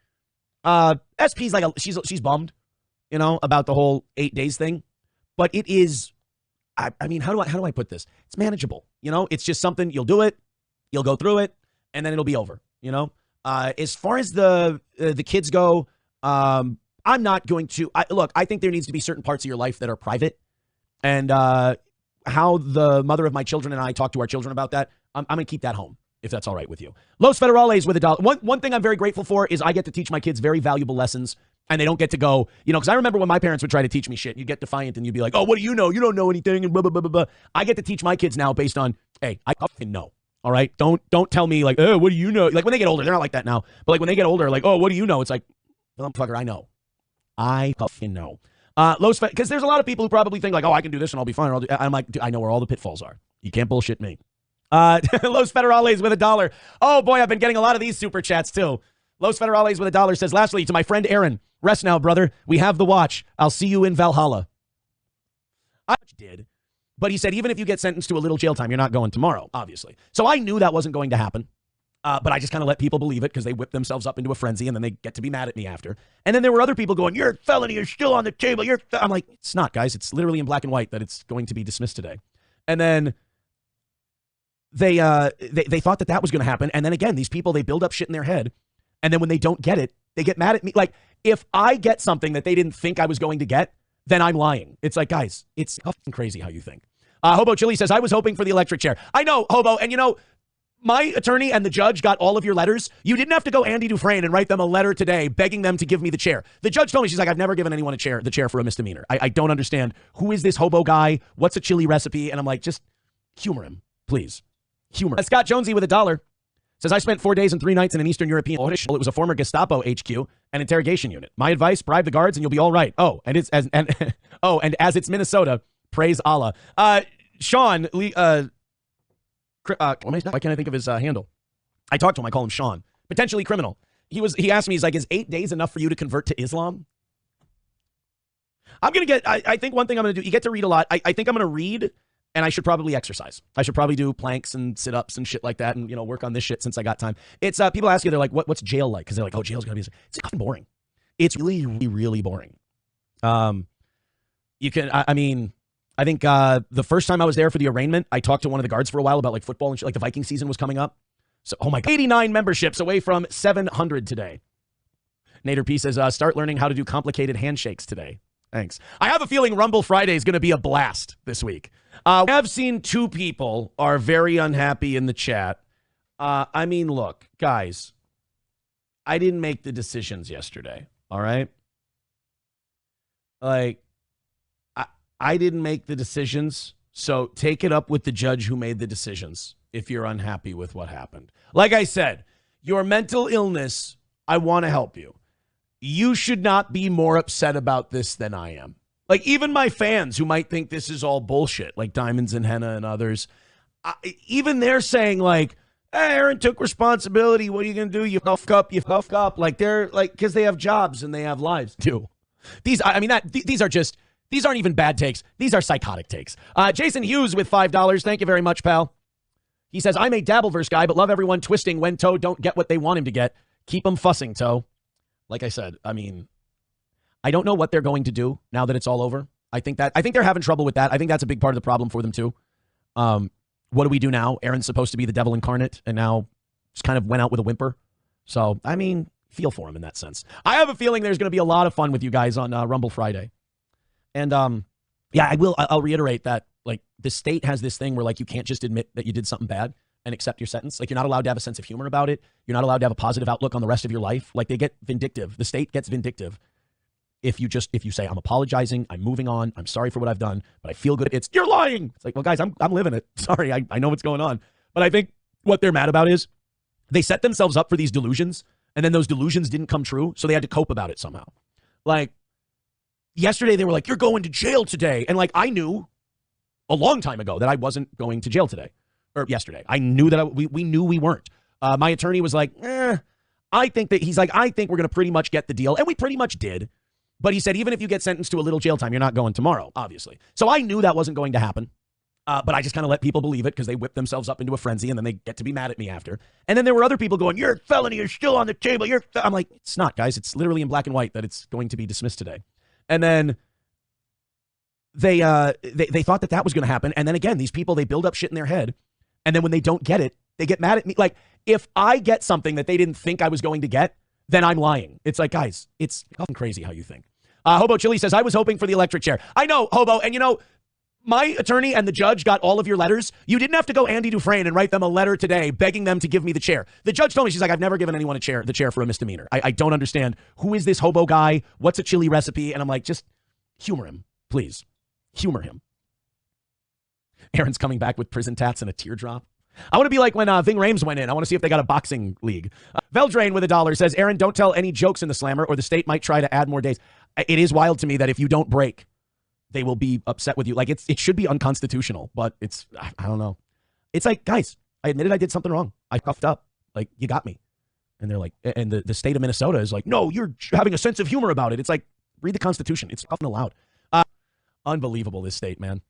SP's like, she's bummed, about the whole 8 days thing. But it is, I mean, how do I put this? It's manageable. It's just something, you'll do it, you'll go through it, and then it'll be over, As far as the kids go, I'm not going to look. I think there needs to be certain parts of your life that are private, and how the mother of my children and I talk to our children about that, I'm going to keep that home if that's all right with you. Los Federales with $1. One thing I'm very grateful for is I get to teach my kids very valuable lessons, and they don't get to go, because I remember when my parents would try to teach me shit, you'd get defiant and you'd be like, oh, what do you know? You don't know anything, and blah blah blah blah blah. I get to teach my kids now based on, hey, I fucking know. All right, don't tell me like, oh, what do you know? Like when they get older, they're not like that now. But like when they get older, like, oh, what do you know? It's like, motherfucker, I know. I fucking know. Because there's a lot of people who probably think like, oh, I can do this and I'll be fine. I'm like, I know where all the pitfalls are. You can't bullshit me. Los Federales with $1. Oh boy, I've been getting a lot of these super chats too. Los Federales with $1 says, lastly, to my friend Aaron, rest now, brother. We have the watch. I'll see you in Valhalla. I did. But he said, even if you get sentenced to a little jail time, you're not going tomorrow, obviously. So I knew that wasn't going to happen. But I just kind of let people believe it because they whip themselves up into a frenzy and then they get to be mad at me after. And then there were other people going, you're a felony, you're still on the table. I'm like, it's not, guys. It's literally in black and white that it's going to be dismissed today. And then they thought that was going to happen. And then again, these people, they build up shit in their head. And then when they don't get it, they get mad at me. Like, if I get something that they didn't think I was going to get, then I'm lying. It's like, guys, it's fucking crazy how you think. Hobo Chili says, I was hoping for the electric chair. I know, Hobo. And my attorney and the judge got all of your letters. You didn't have to go Andy Dufresne and write them a letter today begging them to give me the chair. The judge told me, she's like, I've never given anyone the chair for a misdemeanor. I don't understand. Who is this hobo guy? What's a chili recipe? And I'm like, just humor him, please. Humor. Scott Jonesy with $1 says, I spent 4 days and 3 nights in an Eastern European. It was a former Gestapo HQ and interrogation unit. My advice, bribe the guards and you'll be all right. And as it's Minnesota, praise Allah. Sean, why can't I think of his handle? I talked to him. I call him Sean. Potentially criminal. He asked me, he's like, is 8 days enough for you to convert to Islam? I'm going to get, I think one thing I'm going to do, you get to read a lot. I think I'm going to read, and I should probably exercise. I should probably do planks and sit-ups and shit like that and, work on this shit since I got time. It's, people ask you, they're like, what's jail like? Because they're like, oh, jail's going to be, it's fucking boring. It's really, really, really boring. You can, I think the first time I was there for the arraignment, I talked to one of the guards for a while about like football and shit, like the Viking season was coming up. So, oh my God, 89 memberships away from 700 today. Nader P says, start learning how to do complicated handshakes today. Thanks. I have a feeling Rumble Friday is going to be a blast this week. I have seen 2 people are very unhappy in the chat. Look, guys, I didn't make the decisions yesterday. All right. Like, I didn't make the decisions, so take it up with the judge who made the decisions if you're unhappy with what happened. Like I said, your mental illness, I want to help you. You should not be more upset about this than I am. Like, even my fans who might think this is all bullshit, like Diamonds and Henna and others, even they're saying like, hey, Aaron took responsibility. What are you going to do? You fuck up. Like, they're like, because they have jobs and they have lives too. These aren't even bad takes. These are psychotic takes. Jason Hughes with $5. Thank you very much, pal. He says, I'm a Dabbleverse guy, but love everyone twisting when Toe don't get what they want him to get. Keep them fussing, Toe. Like I said, I don't know what they're going to do now that it's all over. I think they're having trouble with that. I think that's a big part of the problem for them too. What do we do now? Aaron's supposed to be the devil incarnate and now just kind of went out with a whimper. So, feel for him in that sense. I have a feeling there's going to be a lot of fun with you guys on Rumble Friday. And I'll reiterate that, like, the state has this thing where, like, you can't just admit that you did something bad and accept your sentence. Like, you're not allowed to have a sense of humor about it. You're not allowed to have a positive outlook on the rest of your life. Like, they get vindictive. The state gets vindictive if you say, I'm apologizing, I'm moving on, I'm sorry for what I've done, but I feel good. You're lying. It's like, well, guys, I'm living it. Sorry, I know what's going on. But I think what they're mad about is they set themselves up for these delusions, and then those delusions didn't come true, so they had to cope about it somehow. Like, yesterday they were like, you're going to jail today. And like, I knew a long time ago that I wasn't going to jail today. Or yesterday. I knew that we knew we weren't. My attorney was like, I think we're going to pretty much get the deal. And we pretty much did. But he said, even if you get sentenced to a little jail time, you're not going tomorrow, obviously. So I knew that wasn't going to happen. But I just kind of let people believe it because they whip themselves up into a frenzy and then they get to be mad at me after. And then there were other people going, you're a felony, you're still on the table. I'm like, it's not, guys. It's literally in black and white that it's going to be dismissed today. And then they thought that was going to happen. And then again, these people, they build up shit in their head. And then when they don't get it, they get mad at me. Like, if I get something that they didn't think I was going to get, then I'm lying. It's like, guys, it's fucking crazy how you think. Hobo Chili says, I was hoping for the electric chair. I know, Hobo. And you know, my attorney and the judge got all of your letters. You didn't have to go Andy Dufresne and write them a letter today begging them to give me the chair. The judge told me, she's like, I've never given anyone the chair for a misdemeanor. I don't understand. Who is this hobo guy? What's a chili recipe? And I'm like, just humor him, please. Humor him. Aaron's coming back with prison tats and a teardrop. I want to be like when Ving Rhames went in. I want to see if they got a boxing league. Veldrain with $1 says, Aaron, don't tell any jokes in the slammer or the state might try to add more days. It is wild to me that if you don't break, they will be upset with you. Like, it should be unconstitutional, but I don't know. It's like, guys, I admitted I did something wrong. I puffed up. Like, you got me. And they're like, and the state of Minnesota is like, no, you're having a sense of humor about it. It's like, read the Constitution. It's fucking allowed. Unbelievable, this state, man.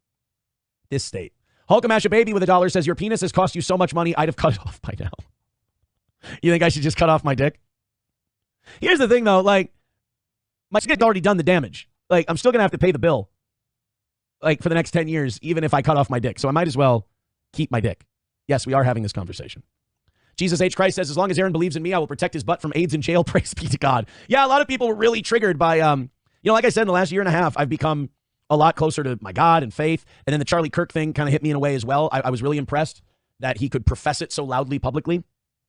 This state. Hulkamash a baby with $1 says, your penis has cost you so much money, I'd have cut it off by now. You think I should just cut off my dick? Here's the thing, though. Like, my dick's already done the damage. Like, I'm still going to have to pay the bill, like, for the next 10 years, even if I cut off my dick. So I might as well keep my dick. Yes, we are having this conversation. Jesus H. Christ says, as long as Aaron believes in me, I will protect his butt from AIDS in jail. Praise be to God. Yeah, a lot of people were really triggered by, like I said, in the last year and a half, I've become a lot closer to my God and faith. And then the Charlie Kirk thing kind of hit me in a way as well. I was really impressed that he could profess it so loudly publicly.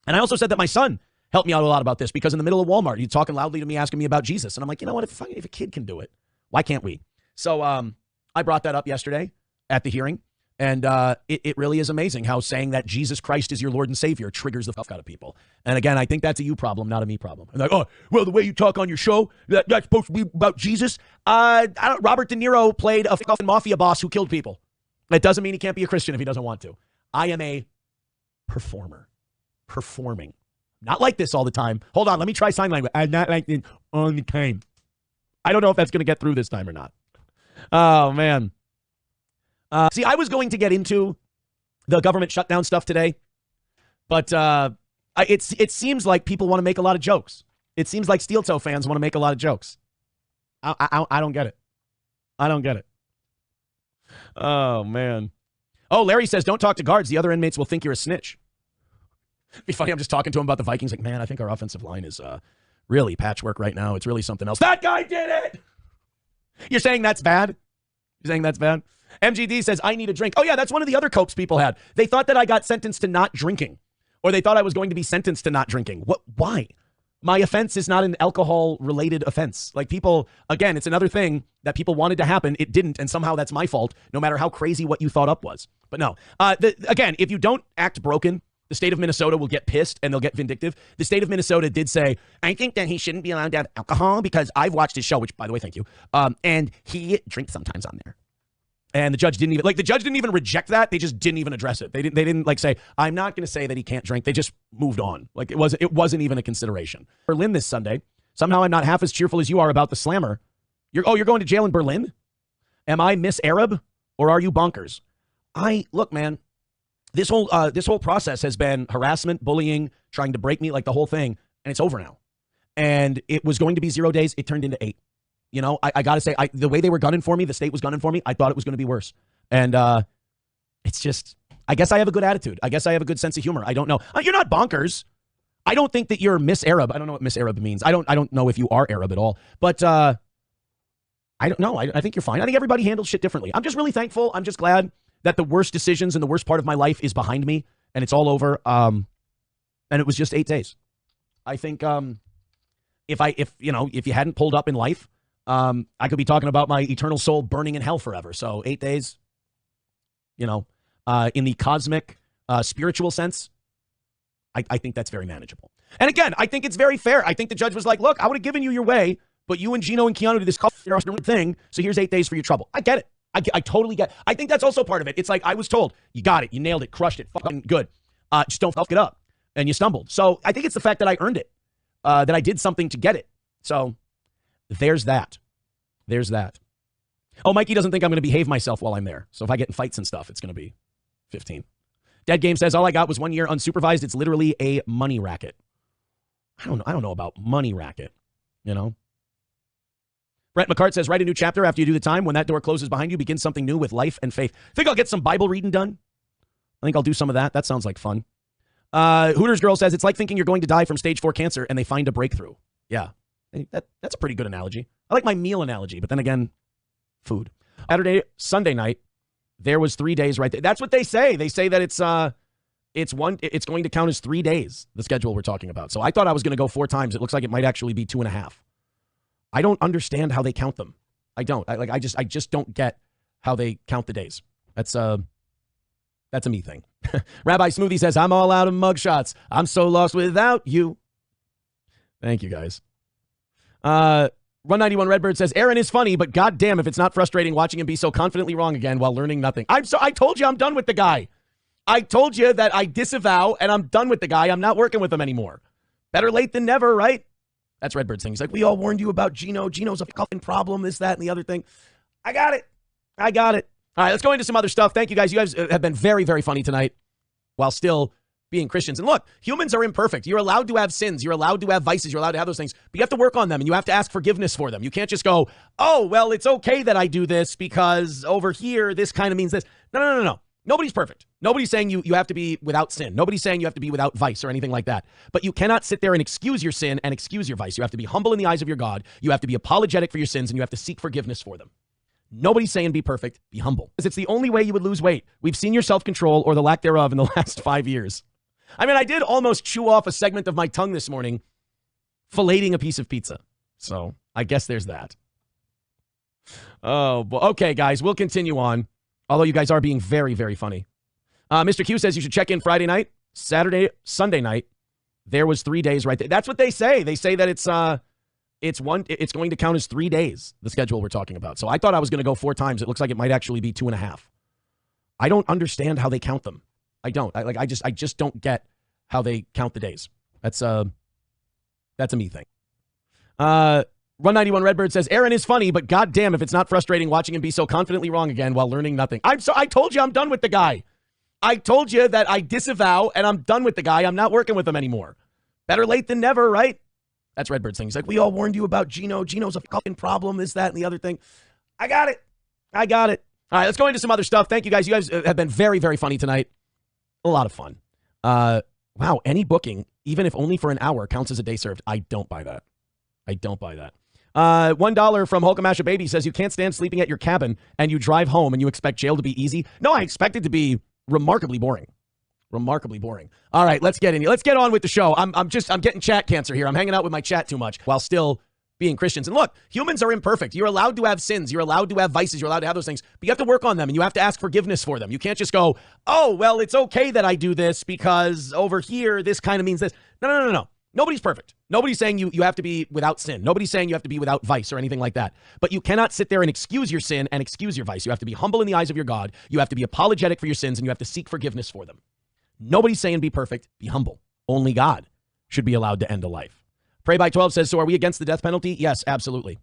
And I also said that my son helped me out a lot about this because in the middle of Walmart, he's talking loudly to me, asking me about Jesus. And I'm like, you know what? If a kid can do it, why can't we? So I brought that up yesterday at the hearing. And it really is amazing how saying that Jesus Christ is your Lord and Savior triggers the fuck out of people. And again, I think that's a you problem, not a me problem. And like, oh, well, the way you talk on your show, that's supposed to be about Jesus. Robert De Niro played a fucking mafia boss who killed people. That doesn't mean he can't be a Christian if he doesn't want to. I am a performer. Performing. Not like this all the time. Hold on, let me try sign language. I'm not like this all the time. I don't know if that's going to get through this time or not. Oh, man. See, I was going to get into the government shutdown stuff today, but it seems like people want to make a lot of jokes. It seems like Steel Toe fans want to make a lot of jokes. I don't get it. I don't get it. Oh, man. Oh, Larry says, don't talk to guards. The other inmates will think you're a snitch. It'd be funny. I'm just talking to him about the Vikings. Like, man, I think our offensive line is really patchwork right now. It's really something else. That guy did it. You're saying that's bad? You're saying that's bad? MGD says, I need a drink. Oh, yeah, that's one of the other copes people had. They thought that I got sentenced to not drinking, or they thought I was going to be sentenced to not drinking. What? Why? My offense is not an alcohol-related offense. Like, people, again, it's another thing that people wanted to happen. It didn't, and somehow that's my fault, no matter how crazy what you thought up was. But no. Again, if you don't act broken, the state of Minnesota will get pissed, and they'll get vindictive. The state of Minnesota did say, I think that he shouldn't be allowed to have alcohol because I've watched his show, which, by the way, thank you, and he drinks sometimes on there. And the judge didn't even reject that. They just didn't even address it. They didn't like say, I'm not going to say that he can't drink. They just moved on. Like, it wasn't even a consideration. Berlin this Sunday. Somehow I'm not half as cheerful as you are about the slammer. You're going to jail in Berlin? Am I Miss Arab or are you bonkers? Look, man, this whole process has been harassment, bullying, trying to break me, like the whole thing, and it's over now. And it was going to be 0 days. It turned into 8. You know, I got to say, the way they were gunning for me, the state was gunning for me, I thought it was going to be worse. And it's just, I guess I have a good attitude. I guess I have a good sense of humor. I don't know. You're not bonkers. I don't think that you're Miss Arab. I don't know what Miss Arab means. I don't know if you are Arab at all. But I don't know. I think you're fine. I think everybody handles shit differently. I'm just really thankful. I'm just glad that the worst decisions and the worst part of my life is behind me. and it's all over. And it was just 8 days. I think if you hadn't pulled up in life, I could be talking about my eternal soul burning in hell forever. So 8 days, in the cosmic, spiritual sense, I think that's very manageable. And again, I think it's very fair. I think the judge was like, look, I would have given you your way, but you and Gino and Keanu did this thing, so here's 8 days for your trouble. I get it. I totally get it. I think that's also part of it. It's like I was told, you got it, you nailed it, crushed it, fucking good. Just don't fuck it up. And you stumbled. So I think it's the fact that I earned it, that I did something to get it. So there's that. There's that. Oh, Mikey doesn't think I'm going to behave myself while I'm there. So if I get in fights and stuff, it's going to be 15. Dead Game says, all I got was 1 year unsupervised. It's literally a money racket. I don't know about money racket, Brent McCart says, write a new chapter after you do the time. When that door closes behind you, begin something new with life and faith. Think I'll get some Bible reading done? I think I'll do some of that. That sounds like fun. Hooters Girl says, it's like thinking you're going to die from stage 4 cancer and they find a breakthrough. Yeah, that's a pretty good analogy. I like my meal analogy, but then again, food. Saturday, Sunday night, there was 3 days right there. That's what they say. They say that it's going to count as 3 days, the schedule we're talking about. So I thought I was going to go 4 times. It looks like it might actually be 2.5. I don't understand how they count them. I don't. I just don't get how they count the days. That's a me thing. Rabbi Smoothie says, I'm all out of mugshots. I'm so lost without you. Thank you, guys. 191 Redbird says, Aaron is funny, but goddamn if it's not frustrating watching him be so confidently wrong again while learning nothing. I told you I'm done with the guy. I told you that I disavow and I'm done with the guy. I'm not working with him anymore. Better late than never, right? That's Redbird's thing. He's like, we all warned you about Gino. Gino's a fucking problem, this, that, and the other thing. I got it. All right, let's go into some other stuff. Thank you, guys. You guys have been very, very funny tonight while still being Christians. And look, humans are imperfect. You're allowed to have sins. You're allowed to have vices. You're allowed to have those things. But you have to work on them, and you have to ask forgiveness for them. You can't just go, oh, well, it's okay that I do this because over here, this kind of means this. No. Nobody's perfect. Nobody's saying you have to be without sin. Nobody's saying you have to be without vice or anything like that. But you cannot sit there and excuse your sin and excuse your vice. You have to be humble in the eyes of your God. You have to be apologetic for your sins, and you have to seek forgiveness for them. Nobody's saying be perfect. Be humble. Because it's the only way you would lose weight. We've seen your self-control or the lack thereof in the last 5 years. I mean, I did almost chew off a segment of my tongue this morning, filleting a piece of pizza. So I guess there's that. Oh, okay, guys, we'll continue on. Although you guys are being very, very funny. Mr. Q says you should check in Friday night, Saturday, Sunday night. There was 3 days right there. That's what they say. They say that it's going to count as 3 days, the schedule we're talking about. So I thought I was going to go 4 times. It looks like it might actually be 2.5. I don't understand how they count them. I don't. I just don't get how they count the days. That's a me thing. 191 Redbird says, Aaron is funny, but goddamn if it's not frustrating watching him be so confidently wrong again while learning nothing. I told you I'm done with the guy. I told you that I disavow and I'm done with the guy. I'm not working with him anymore. Better late than never, right? That's Redbird's thing. He's like, we all warned you about Gino. Gino's a fucking problem, this, that, and the other thing. I got it. All right, let's go into some other stuff. Thank you, guys. You guys have been very, very funny tonight. A lot of fun. Wow, any booking, even if only for an hour, counts as a day served. I don't buy that. $1 from Hulkamasha Baby says you can't stand sleeping at your cabin and you drive home and you expect jail to be easy. No, I expect it to be remarkably boring. All right, let's get on with the show. I'm getting chat cancer here. I'm hanging out with my chat too much while still being Christians. And look, humans are imperfect. You're allowed to have sins. You're allowed to have vices. You're allowed to have those things. But you have to work on them, and you have to ask forgiveness for them. You can't just go, oh, well, it's okay that I do this because over here, this kind of means this. No. Nobody's perfect. Nobody's saying you have to be without sin. Nobody's saying you have to be without vice or anything like that. But you cannot sit there and excuse your sin and excuse your vice. You have to be humble in the eyes of your God. You have to be apologetic for your sins, and you have to seek forgiveness for them. Nobody's saying be perfect. Be humble. Only God should be allowed to end a life. Pray by 12 says, so are we against the death penalty? Yes, absolutely.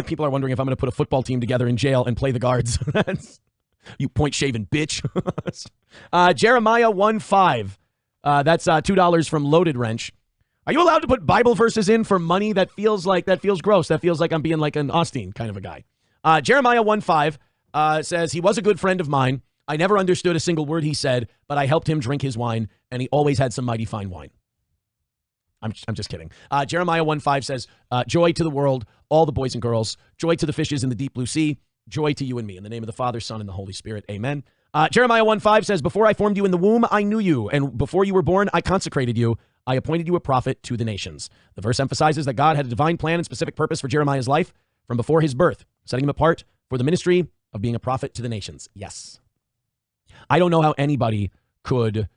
People are wondering if I'm going to put a football team together in jail and play the guards. You point-shaven bitch. Jeremiah 1:5. That's $2 from Loaded Wrench. Are you allowed to put Bible verses in for money? That feels gross. That feels like I'm being like an Austin kind of a guy. Jeremiah 1:5 says, he was a good friend of mine. I never understood a single word he said, but I helped him drink his wine, and he always had some mighty fine wine. I'm just kidding. Jeremiah 1:5 says, joy to the world, all the boys and girls, joy to the fishes in the deep blue sea, joy to you and me. In the name of the Father, Son, and the Holy Spirit, amen. Jeremiah 1:5 says, before I formed you in the womb, I knew you. And before you were born, I consecrated you. I appointed you a prophet to the nations. The verse emphasizes that God had a divine plan and specific purpose for Jeremiah's life from before his birth, setting him apart for the ministry of being a prophet to the nations. Yes. I don't know how anybody could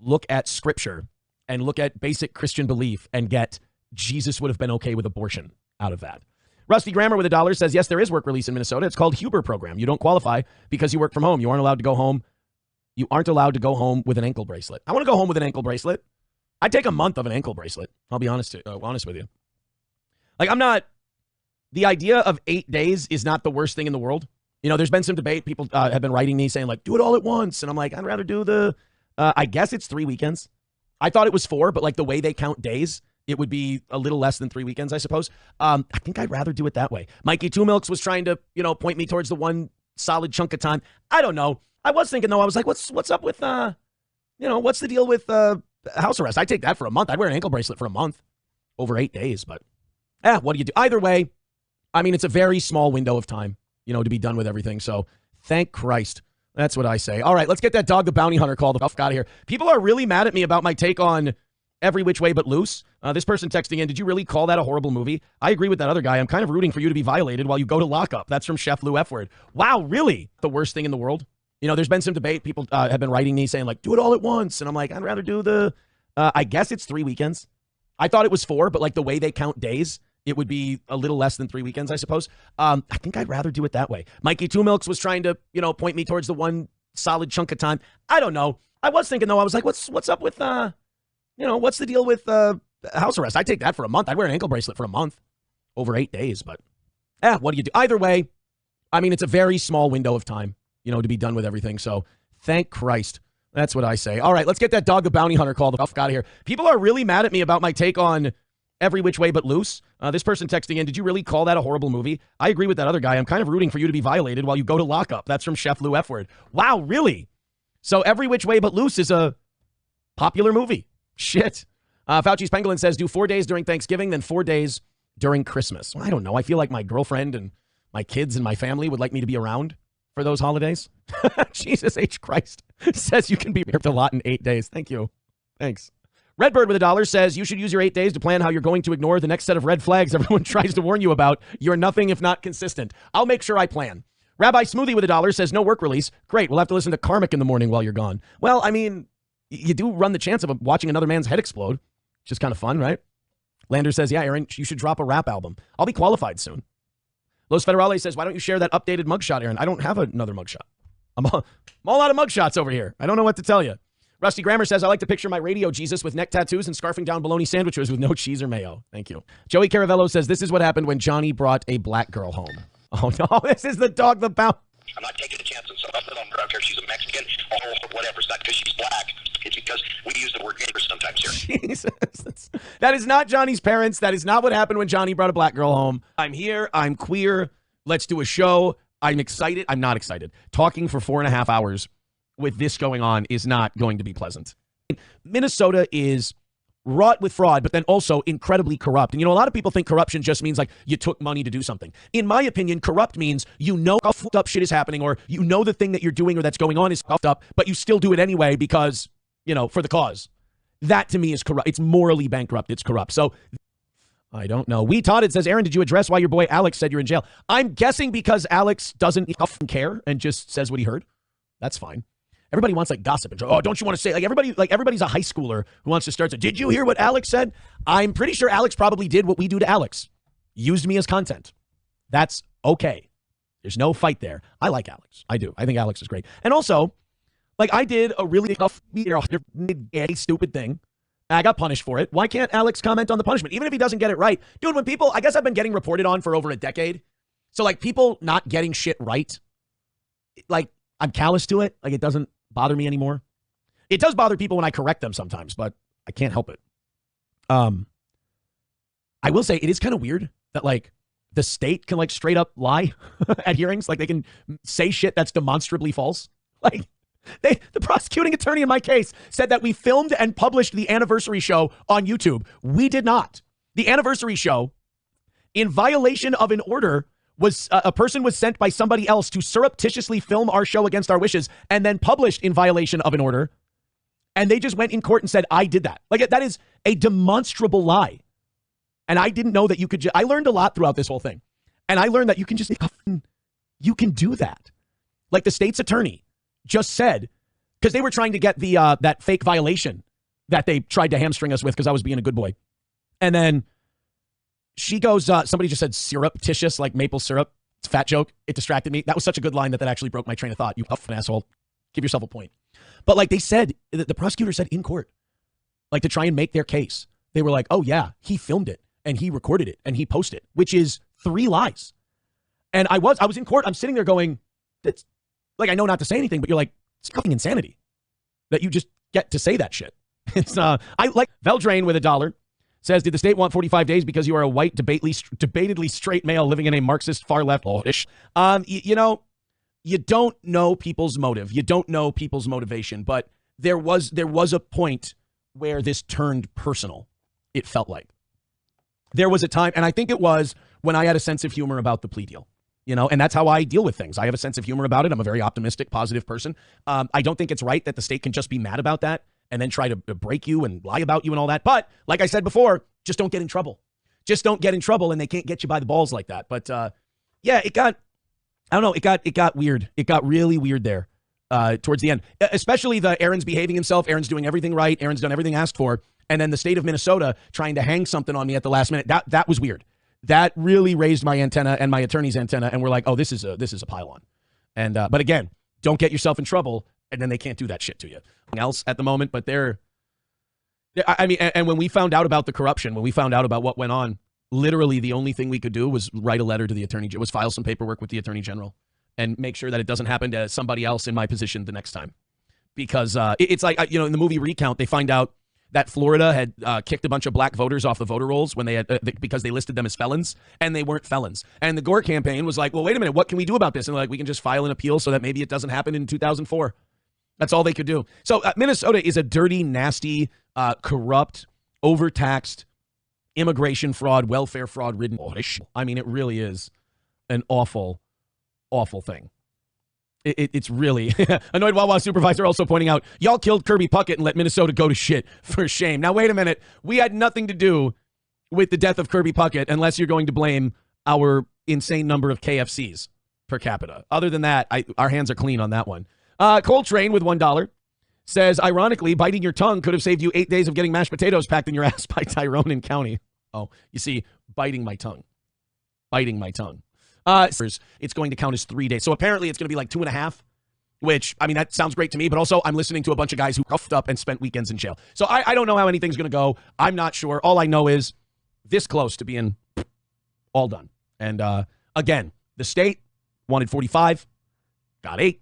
look at scripture and look at basic Christian belief and get Jesus would have been okay with abortion out of that. Rusty Grammar with $1 says, yes, there is work release in Minnesota. It's called Huber program. You don't qualify because you work from home. You aren't allowed to go home. You aren't allowed to go home with an ankle bracelet. I want to go home with an ankle bracelet. I'd take a month of an ankle bracelet. I'll be honest with you. Like, the idea of 8 days is not the worst thing in the world. You know, there's been some debate. People have been writing me saying, like, do it all at once. And I'm like, I'd rather do I guess it's 3 weekends. I thought it was 4, but like the way they count days, it would be a little less than 3 weekends, I suppose. I think I'd rather do it that way. Mikey Two Milks was trying to, point me towards the one solid chunk of time. I don't know. I was thinking, though, I was like, what's up with, what's the deal with house arrest? I'd take that for a month. I'd wear an ankle bracelet for a month over 8 days. But, what do you do? Either way, I mean, it's a very small window of time, to be done with everything. So thank Christ. That's what I say. All right, let's get that Dog the Bounty Hunter call the fuck out of here. People are really mad at me about my take on Every Which Way But Loose. This person texting in, did you really call that a horrible movie? I agree with that other guy. I'm kind of rooting for you to be violated while you go to lockup. That's from Chef Lou F. Word. Wow, really? The worst thing in the world? There's been some debate. People have been writing me saying, like, do it all at once. And I'm like, I'd rather do I guess it's 3 weekends. I thought it was 4, but like the way they count days, it would be a little less than 3 weekends, I suppose. I think I'd rather do it that way. Mikey Two Milks was trying to, point me towards the one solid chunk of time. I don't know. I was thinking, though, I was like, what's up with, what's the deal with house arrest? I'd take that for a month. I'd wear an ankle bracelet for a month over 8 days. But, what do you do? Either way, I mean, it's a very small window of time, to be done with everything. So thank Christ. That's what I say. All right, let's get that Dog the Bounty Hunter call the fuck out of here. People are really mad at me about my take on Every Which Way But Loose. This person texting in, did you really call that a horrible movie? I agree with that other guy. I'm kind of rooting for you to be violated while you go to lockup. That's from Chef Lou F. Word. Wow, really? So Every Which Way But Loose is a popular movie. Shit. Fauci's Pangolin says, do 4 days during Thanksgiving, then 4 days during Christmas. Well, I don't know. I feel like my girlfriend and my kids and my family would like me to be around for those holidays. Jesus H. Christ says you can be ripped a lot in 8 days. Thank you. Thanks. Redbird with $1 says you should use your 8 days to plan how you're going to ignore the next set of red flags everyone tries to warn you about. You're nothing if not consistent. I'll make sure I plan. Rabbi Smoothie with $1 says no work release. Great. We'll have to listen to Karmic in the morning while you're gone. Well, I mean, you do run the chance of watching another man's head explode, which is kind of fun, right? Lander says, yeah, Aaron, you should drop a rap album. I'll be qualified soon. Los Federales says, why don't you share that updated mugshot, Aaron? I don't have another mugshot. I'm all out of mugshots over here. I don't know what to tell you. Rusty Grammar says, I like to picture my radio Jesus with neck tattoos and scarfing down bologna sandwiches with no cheese or mayo. Thank you. Joey Caravello says, this is what happened when Johnny brought a black girl home. Oh, no, this is the Dog the Bounty. I'm not taking a chance on someone. I don't care if she's a Mexican or whatever. It's not because she's black. It's because we use the word neighbor sometimes here. Jesus. That is not Johnny's parents. That is not what happened when Johnny brought a black girl home. I'm here. I'm queer. Let's do a show. I'm excited. I'm not excited. Talking for 4.5 hours with this going on is not going to be pleasant. Minnesota is wrought with fraud, but then also incredibly corrupt. And, a lot of people think corruption just means like you took money to do something. In my opinion, corrupt means how fucked up shit is happening, or the thing that you're doing or that's going on is fucked up, but you still do it anyway because, for the cause. That to me is corrupt. It's morally bankrupt. It's corrupt. So I don't know. We Todd, it says, Aaron, did you address why your boy Alex said you're in jail? I'm guessing because Alex doesn't care and just says what he heard. That's fine. Everybody wants like gossip and don't you want to say everybody's a high schooler who wants to start to, did you hear what Alex said? I'm pretty sure Alex probably did what we do to Alex. Used me as content. That's okay. There's no fight there. I like Alex. I do. I think Alex is great. And also, like, I did a really tough, stupid thing. I got punished for it. Why can't Alex comment on the punishment? Even if he doesn't get it right. Dude, when people, I guess I've been getting reported on for over a decade. So like people not getting shit right, like I'm callous to it. Like it doesn't bother me anymore. It does bother people when I correct them sometimes, but I can't help it. I will say it is kind of weird that like the state can like straight up lie at hearings. Like they can say shit that's demonstrably false. Like the prosecuting attorney in my case said that we filmed and published the anniversary show on YouTube. We did not. The anniversary show, in violation of an order, was a person was sent by somebody else to surreptitiously film our show against our wishes and then published in violation of an order. And they just went in court and said, I did that. Like, that is a demonstrable lie. And I didn't know that you could I learned a lot throughout this whole thing. And I learned that you can just, you can do that. Like the state's attorney just said, because they were trying to get the that fake violation that they tried to hamstring us with because I was being a good boy. And then she goes, somebody just said surreptitious, like maple syrup. It's a fat joke. It distracted me. That was such a good line that actually broke my train of thought. You an asshole. Give yourself a point. But like they said, the prosecutor said in court, like to try and make their case, they were like, oh yeah, he filmed it and he recorded it and he posted it, which is 3 lies. And I was in court. I'm sitting there going, that's like, I know not to say anything, but you're like, it's fucking insanity that you just get to say that shit. It's I like Veldrain with $1 says, did the state want 45 days because you are a white, debatedly straight male living in a Marxist far left-ish? You don't know people's motive. You don't know people's motivation, but there was a point where this turned personal. It felt like there was a time, and I think it was when I had a sense of humor about the plea deal, and that's how I deal with things. I have a sense of humor about it. I'm a very optimistic, positive person. I don't think it's right that the state can just be mad about that and then try to break you and lie about you and all that. But like I said before, just don't get in trouble. Just don't get in trouble, and they can't get you by the balls like that. But yeah, it got weird. It got really weird there towards the end, especially the Aaron's behaving himself. Aaron's doing everything right. Aaron's done everything asked for. And then the state of Minnesota trying to hang something on me at the last minute. That was weird. That really raised my antenna and my attorney's antenna. And we're like, oh, this is a pile-on. And but again, don't get yourself in trouble. And then they can't do that shit to you. Else at the moment, but I mean, and when we found out about the corruption, when we found out about what went on, literally the only thing we could do was write a letter to the attorney, was file some paperwork with the attorney general and make sure that it doesn't happen to somebody else in my position the next time. Because it's like, in the movie Recount, they find out that Florida had kicked a bunch of black voters off the voter rolls when they had because they listed them as felons, and they weren't felons. And the Gore campaign was like, well, wait a minute, what can we do about this? And they're like, we can just file an appeal so that maybe it doesn't happen in 2004. That's all they could do. So Minnesota is a dirty, nasty, corrupt, overtaxed, immigration fraud, welfare fraud ridden. I mean, it really is an awful, awful thing. It's really annoyed. Wawa supervisor also pointing out, y'all killed Kirby Puckett and let Minnesota go to shit. For shame. Now, wait a minute. We had nothing to do with the death of Kirby Puckett unless you're going to blame our insane number of KFCs per capita. Other than that, our hands are clean on that one. Coltrane with $1 says, ironically, biting your tongue could have saved you 8 days of getting mashed potatoes packed in your ass by Tyrone and County. Oh, you see, biting my tongue. It's going to count as 3 days. So apparently it's going to be like 2.5, which, I mean, that sounds great to me. But also I'm listening to a bunch of guys who roughed up and spent weekends in jail. So I don't know how anything's going to go. I'm not sure. All I know is this close to being all done. And again, the state wanted 45, got 8.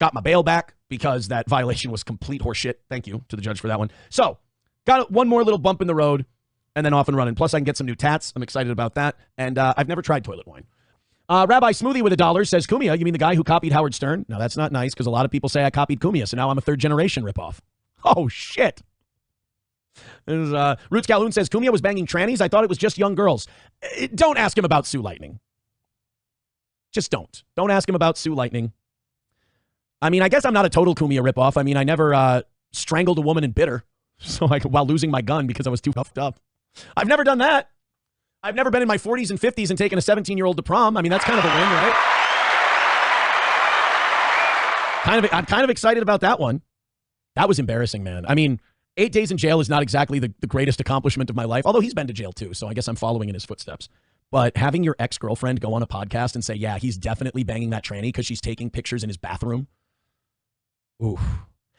Got my bail back because that violation was complete horseshit. Thank you to the judge for that one. So, got one more little bump in the road and then off and running. Plus, I can get some new tats. I'm excited about that. And I've never tried toilet wine. Rabbi Smoothie with $1 says, Cumia, you mean the guy who copied Howard Stern? No, that's not nice because a lot of people say I copied Cumia, so now I'm a third-generation ripoff. Oh, shit. Roots Calhoun says, Cumia was banging trannies? I thought it was just young girls. Don't ask him about Sue Lightning. Just don't. Don't ask him about Sue Lightning. I mean, I guess I'm not a total Cumia ripoff. I mean, I never strangled a woman and bit her while losing my gun because I was too puffed up. I've never done that. I've never been in my 40s and 50s and taken a 17-year-old to prom. I mean, that's kind of a win, right? I'm kind of excited about that one. That was embarrassing, man. I mean, 8 days in jail is not exactly the greatest accomplishment of my life, although he's been to jail too, so I guess I'm following in his footsteps. But having your ex-girlfriend go on a podcast and say, yeah, he's definitely banging that tranny because she's taking pictures in his bathroom. Oof.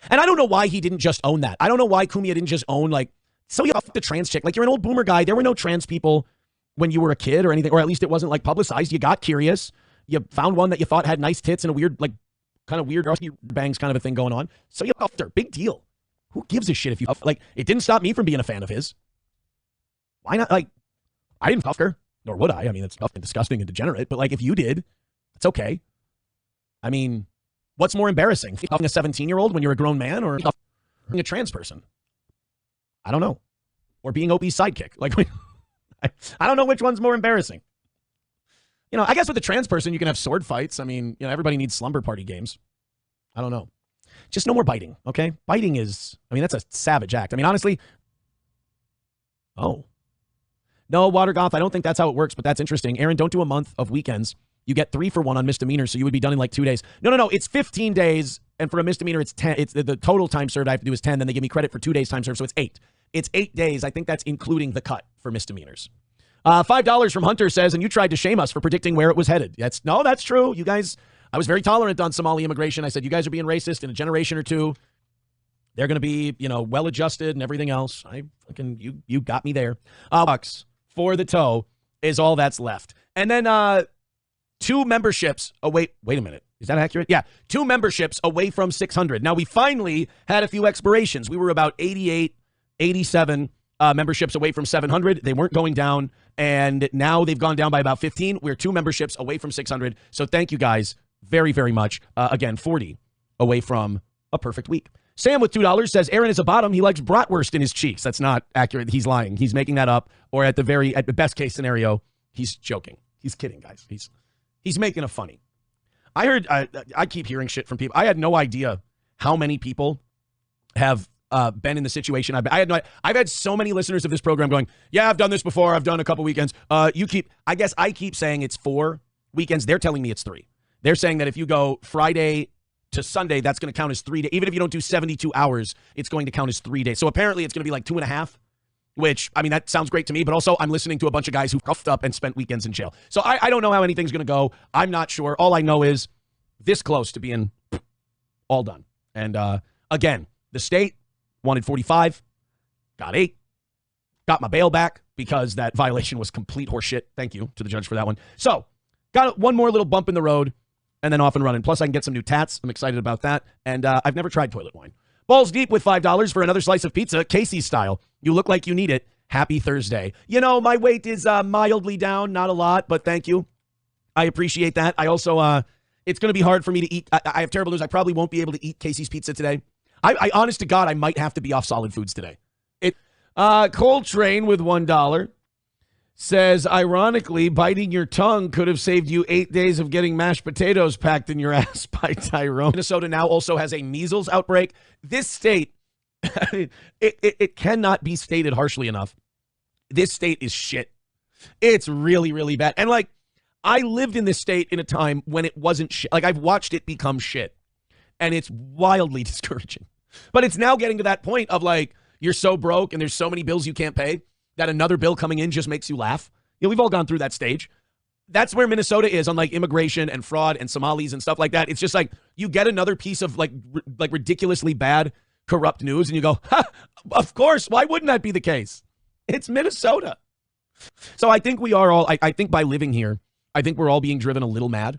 And I don't know why he didn't just own that. I don't know why Cumia didn't just own, like, so you off the trans chick. Like, you're an old boomer guy. There were no trans people when you were a kid or anything, or at least it wasn't, like, publicized. You got curious. You found one that you thought had nice tits and a weird, like, kind of weird bangs kind of a thing going on. So you off her. Big deal. Who gives a shit if you, like, it didn't stop me from being a fan of his. Why not? Like, I didn't fuck her, nor would I. I mean, it's fucking disgusting and degenerate, but, like, if you did, it's okay. I mean, what's more embarrassing? Fucking a 17-year-old when you're a grown man, or fucking a trans person? I don't know. Or being Opie's sidekick. Like, I don't know which one's more embarrassing. You know, I guess with a trans person, you can have sword fights. I mean, you know, everybody needs slumber party games. I don't know. Just no more biting, okay? Biting is, I mean, that's a savage act. I mean, honestly, oh. No, Watergoth, I don't think that's how it works, but that's interesting. Aaron, don't do a month of weekends. You get 3 for 1 on misdemeanors, so you would be done in like 2 days. No, it's 15 days, and for a misdemeanor, it's 10. It's the total time served I have to do is 10, then they give me credit for 2 days time served, so it's 8. It's 8 days. I think that's including the cut for misdemeanors. $5 from Hunter says, and you tried to shame us for predicting where it was headed. That's true. You guys, I was very tolerant on Somali immigration. I said, you guys are being racist in a generation or two. They're going to be, you know, well-adjusted and everything else. You got me there. Bucks for the toe is all that's left. And then 2 memberships away. Wait a minute. Is that accurate? Yeah. 2 memberships away from 600. Now, we finally had a few expirations. We were about 88, 87 memberships away from 700. They weren't going down. And now they've gone down by about 15. We're 2 memberships away from 600. So thank you guys very, very much. Again, 40 away from a perfect week. Sam with $2 says, Aaron is a bottom. He likes bratwurst in his cheeks. That's not accurate. He's lying. He's making that up. Or at the best case scenario, he's joking. He's kidding, guys. He's making a funny. I heard, I keep hearing shit from people. I had no idea how many people have been in the situation. I've had so many listeners of this program going, yeah, I've done this before. I've done a couple weekends. I guess I keep saying it's 4 weekends. They're telling me it's 3. They're saying that if you go Friday to Sunday, that's going to count as 3 days. Even if you don't do 72 hours, it's going to count as 3 days. So apparently it's going to be like 2.5, which, I mean, that sounds great to me. But also I'm listening to a bunch of guys who cuffed up and spent weekends in jail. So I don't know how anything's going to go. I'm not sure. All I know is this close to being all done. And again, the state wanted 45, got 8, got my bail back because that violation was complete horseshit. Thank you to the judge for that one. So got one more little bump in the road and then off and running. Plus I can get some new tats. I'm excited about that. And I've never tried toilet wine. Balls deep with $5 for another slice of pizza, Casey's style. You look like you need it. Happy Thursday. You know, my weight is mildly down, not a lot, but thank you. I appreciate that. I also, it's going to be hard for me to eat. I have terrible news. I probably won't be able to eat Casey's pizza today. I honest to God, I might have to be off solid foods today. Coltrane with $1 says, ironically, biting your tongue could have saved you 8 days of getting mashed potatoes packed in your ass by Tyrone. Minnesota now also has a measles outbreak. This state, it cannot be stated harshly enough. This state is shit. It's really, really bad. And like, I lived in this state in a time when it wasn't shit. Like, I've watched it become shit. And it's wildly discouraging. But it's now getting to that point of like, you're so broke and there's so many bills you can't pay that another bill coming in just makes you laugh. You know, we've all gone through that stage. That's where Minnesota is on like immigration and fraud and Somalis and stuff like that. It's just like you get another piece of like ridiculously bad, corrupt news and you go, ha, of course, why wouldn't that be the case? It's Minnesota. So I think we are all, I think by living here, I think we're all being driven a little mad.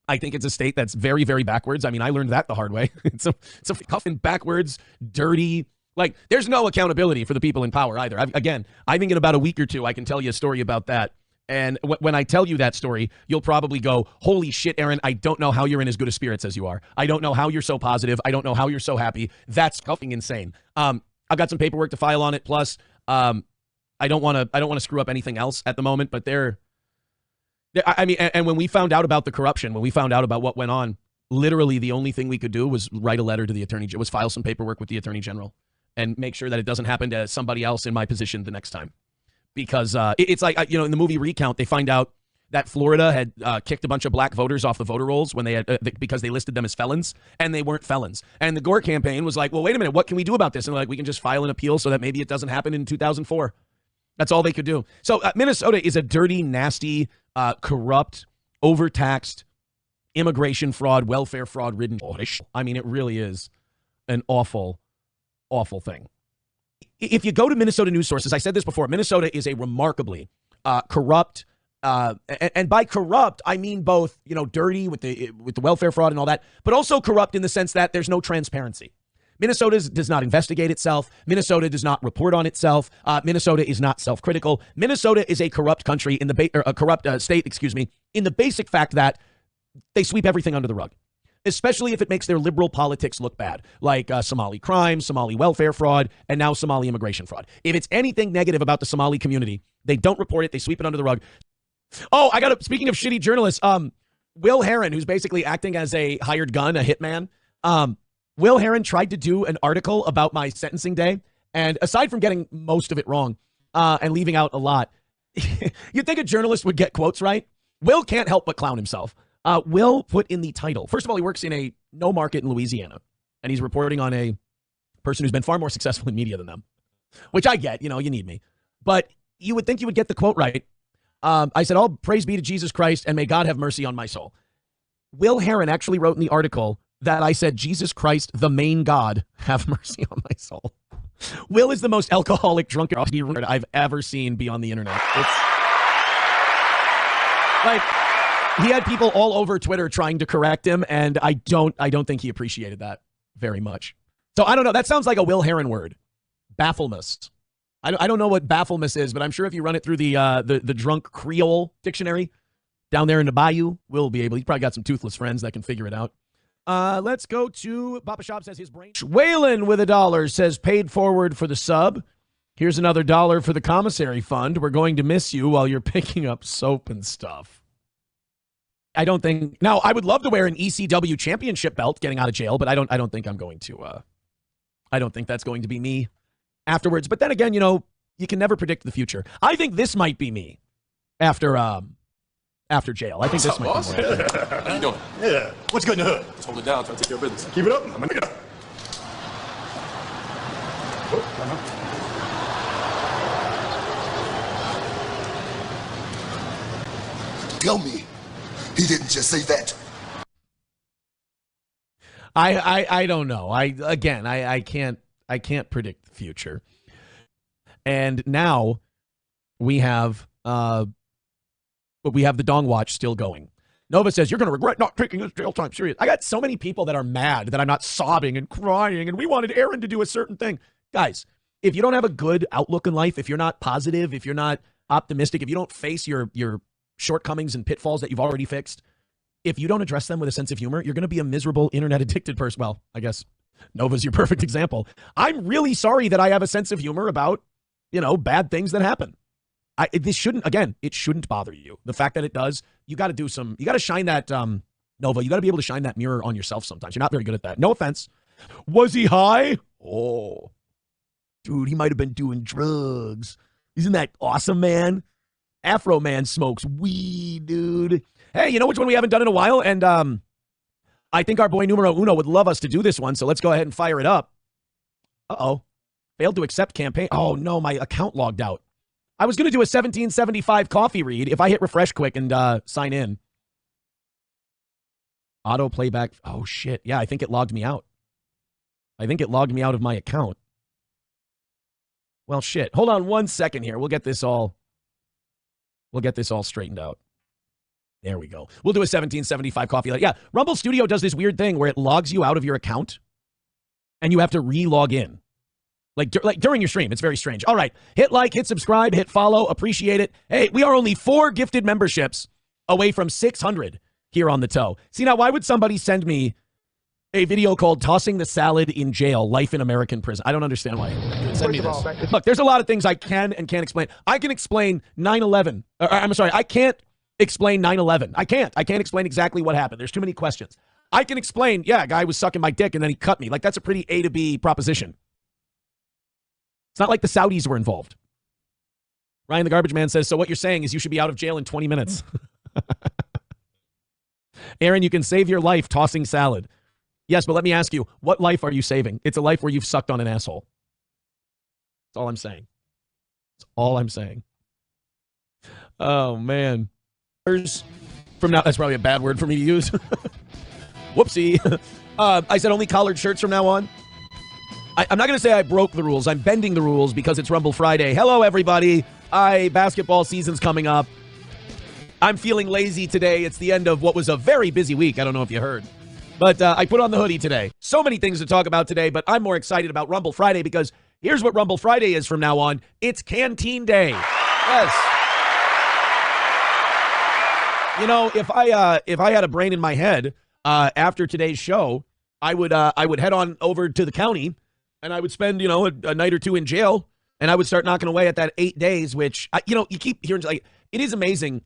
I think it's a state that's very, very backwards. I mean, I learned that the hard way. It's a cuffing backwards, dirty. Like, there's no accountability for the people in power either. I think in about a week or two, I can tell you a story about that. And when I tell you that story, you'll probably go, holy shit, Aaron, I don't know how you're in as good a spirits as you are. I don't know how you're so positive. I don't know how you're so happy. That's cuffing insane. I've got some paperwork to file on it. Plus, I don't want to screw up anything else at the moment, but I mean, and when we found out about the corruption, when we found out about what went on, literally the only thing we could do was write a letter to the attorney, was file some paperwork with the attorney general and make sure that it doesn't happen to somebody else in my position the next time. Because it's like, you know, in the movie Recount, they find out that Florida had kicked a bunch of black voters off the voter rolls when they had, because they listed them as felons, and they weren't felons. And the Gore campaign was like, well, wait a minute, what can we do about this? And like, we can just file an appeal so that maybe it doesn't happen in 2004. That's all they could do. So Minnesota is a dirty, nasty, corrupt, overtaxed, immigration fraud, welfare fraud ridden. I mean, it really is an awful, awful thing. If you go to Minnesota news sources, I said this before, Minnesota is a remarkably corrupt, and by corrupt, I mean both, you know, dirty with the welfare fraud and all that, but also corrupt in the sense that there's no transparency. Minnesota does not investigate itself. Minnesota does not report on itself. Minnesota is not self-critical. Minnesota is a corrupt country in a corrupt state, excuse me, in the basic fact that they sweep everything under the rug, especially if it makes their liberal politics look bad, like Somali crime, Somali welfare fraud, and now Somali immigration fraud. If it's anything negative about the Somali community, they don't report it. They sweep it under the rug. Oh, speaking of shitty journalists, Will Herron, who's basically acting as a hired gun, a hitman. Will Herron tried to do an article about my sentencing day. And aside from getting most of it wrong and leaving out a lot, you'd think a journalist would get quotes right. Will can't help but clown himself. Will put in the title. First of all, he works in a no market in Louisiana. And he's reporting on a person who's been far more successful in media than them. Which I get, you need me. But you would think you would get the quote right. I said, all praise be to Jesus Christ and may God have mercy on my soul. Will Herron actually wrote in the article that I said, Jesus Christ, the main God, have mercy on my soul. Will is the most alcoholic, drunken I've ever seen be on the internet. It's like he had people all over Twitter trying to correct him, and I don't think he appreciated that very much. So I don't know. That sounds like a Will Herron word. Bafflement. I don't know what bafflement is, but I'm sure if you run it through the drunk Creole dictionary down there in the bayou, Will be able. He's probably got some toothless friends that can figure it out. Let's go to Papa Shop says his brain. Waylon with $1 says paid forward for the sub. Here's another $1 for the commissary fund. We're going to miss you while you're picking up soap and stuff. I don't think. Now, I would love to wear an ECW championship belt getting out of jail, but I don't think I'm going to. I don't think that's going to be me afterwards. But then again, you can never predict the future. I think this might be me after jail. I think this might be me. How you doing? Yeah. What's good in the hood? Just hold it down, try to take care of business. Keep it up. I'm gonna get up. Tell me, he didn't just say that. I don't know. I can't predict the future. And now we have the Dong Watch still going. Nova says, you're going to regret not taking this jail time serious. I got so many people that are mad that I'm not sobbing and crying and we wanted Aaron to do a certain thing. Guys, if you don't have a good outlook in life, if you're not positive, if you're not optimistic, if you don't face your shortcomings and pitfalls that you've already fixed, if you don't address them with a sense of humor, you're going to be a miserable internet addicted person. Well, I guess Nova's your perfect example. I'm really sorry that I have a sense of humor about, bad things that happen. It shouldn't bother you. The fact that it does, you got to shine that, Nova, you got to be able to shine that mirror on yourself sometimes. You're not very good at that. No offense. Was he high? Oh, dude, he might have been doing drugs. Isn't that awesome, man? Afro Man smokes weed, dude. Hey, you know which one we haven't done in a while? And I think our boy numero uno would love us to do this one, so let's go ahead and fire it up. Uh-oh. Failed to accept campaign. Oh, no, my account logged out. I was going to do a 1775 coffee read if I hit refresh quick and sign in. Auto playback. Oh, shit. Yeah, I think it logged me out. I think it logged me out of my account. Well, shit. Hold on 1 second here. We'll get this all straightened out. There we go. We'll do a 1775 coffee. Yeah, Rumble Studio does this weird thing where it logs you out of your account and you have to re-log in. Like during your stream. It's very strange. All right. Hit like, hit subscribe, hit follow. Appreciate it. Hey, we are only 4 gifted memberships away from 600 here on the toe. See, now, why would somebody send me a video called Tossing the Salad in Jail, Life in American Prison? I don't understand why. Send me this. Look, there's a lot of things I can and can't explain. I can explain 9/11. I'm sorry. I can't explain 9/11. I can't explain exactly what happened. There's too many questions. I can explain, yeah, a guy was sucking my dick and then he cut me. Like, that's a pretty A to B proposition. It's not like the Saudis were involved. Ryan the Garbage Man says, so what you're saying is you should be out of jail in 20 minutes. Aaron, you can save your life tossing salad. Yes, but let me ask you, what life are you saving? It's a life where you've sucked on an asshole. That's all I'm saying. That's all I'm saying. Oh, man. From now, that's probably a bad word for me to use. Whoopsie. I said only collared shirts from now on. I'm not going to say I broke the rules. I'm bending the rules because it's Rumble Friday. Hello, everybody. Basketball season's coming up. I'm feeling lazy today. It's the end of what was a very busy week. I don't know if you heard. But I put on the hoodie today. So many things to talk about today, but I'm more excited about Rumble Friday because here's what Rumble Friday is from now on. It's Canteen Day. Yes. If I had a brain in my head after today's show, I would head on over to the county and I would spend, a night or two in jail and I would start knocking away at that 8 days, which, you keep hearing, like, it is amazing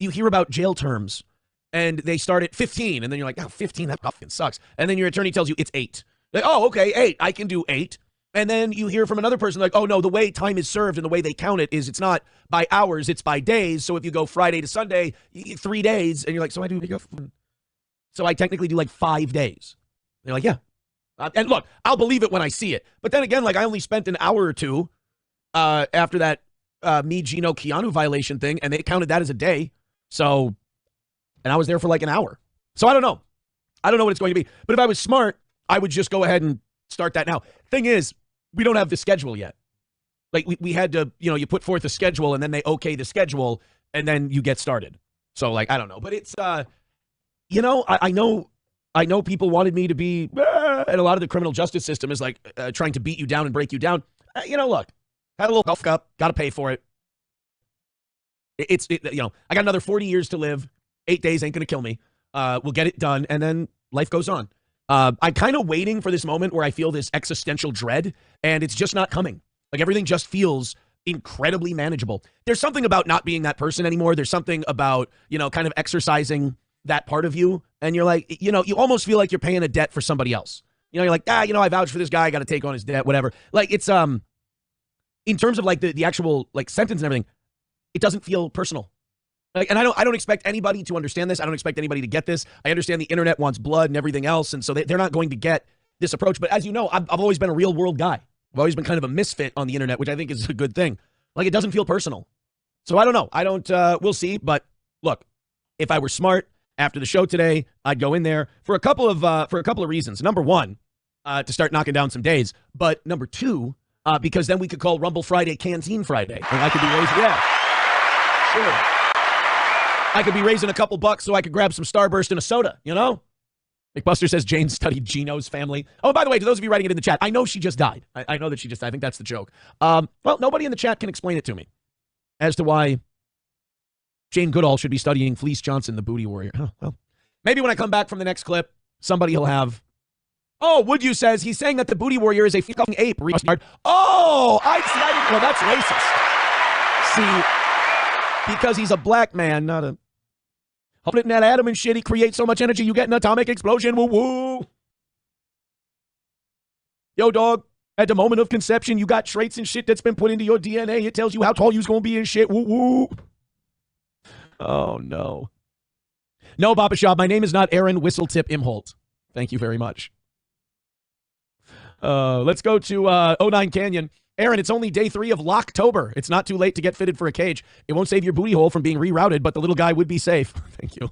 you hear about jail terms, and they start at 15, and then you're like, oh, 15, that fucking sucks. And then your attorney tells you it's 8. Like, oh, okay, 8. I can do 8. And then you hear from another person like, oh, no, the way time is served and the way they count it is it's not by hours, it's by days. So if you go Friday to Sunday, 3 days, and you're like, so I technically do like 5 days. And you're like, yeah. And look, I'll believe it when I see it. But then again, like I only spent an hour or two after that me, Gino, Keanu violation thing, and they counted that as a day. So, and I was there for like an hour. So I don't know. I don't know what it's going to be. But if I was smart, I would just go ahead and start that now. Thing is, we don't have the schedule yet. Like we had to, you put forth a schedule and then they okay the schedule and then you get started. So like, I don't know, but it's, I know people wanted me to be, and a lot of the criminal justice system is like trying to beat you down and break you down. Look, had a little golf cup, got to pay for it. I got another 40 years to live. 8 days ain't going to kill me. We'll get it done. And then life goes on. I'm kind of waiting for this moment where I feel this existential dread, and it's just not coming. Like everything just feels incredibly manageable. There's something about not being that person anymore. There's something about, kind of exercising that part of you. And you're like, you almost feel like you're paying a debt for somebody else. You're like, I vouched for this guy. I got to take on his debt, whatever. Like it's, in terms of like the actual like sentence and everything, it doesn't feel personal. Like, and I don't expect anybody to understand this. I don't expect anybody to get this. I understand the internet wants blood and everything else, and so they're not going to get this approach. But as you know, I've always been a real world guy. I've always been kind of a misfit on the internet, which I think is a good thing. Like, it doesn't feel personal. So I don't know. I don't, we'll see. But look, if I were smart after the show today, I'd go in there for a couple of reasons. Number one, to start knocking down some days. But number two, because then we could call Rumble Friday Canteen Friday. And I could be raising, sure. I could be raising a couple bucks so I could grab some Starburst and a soda, McBuster says Jane studied Gino's family. Oh, by the way, to those of you writing it in the chat, I know she just died. I know that she just died. I think that's the joke. Well, nobody in the chat can explain it to me as to why Jane Goodall should be studying Fleece Johnson, the booty warrior. Oh, well, maybe when I come back from the next clip, somebody will have. Oh, Would You says he's saying that the booty warrior is a fucking ape. Oh, well, that's racist. See, because he's a black man, not a. Holding that atom and shit, he creates so much energy, you get an atomic explosion. Woo woo. Yo, dog, at the moment of conception, you got traits and shit that's been put into your DNA. It tells you how tall you's gonna be and shit. Woo woo. Oh, no. No, Papa Shop, my name is not Aaron Whistletip Imholte. Thank you very much. Let's go to 09 Canyon. Aaron, it's only day 3 of Locktober. It's not too late to get fitted for a cage. It won't save your booty hole from being rerouted, but the little guy would be safe. Thank you.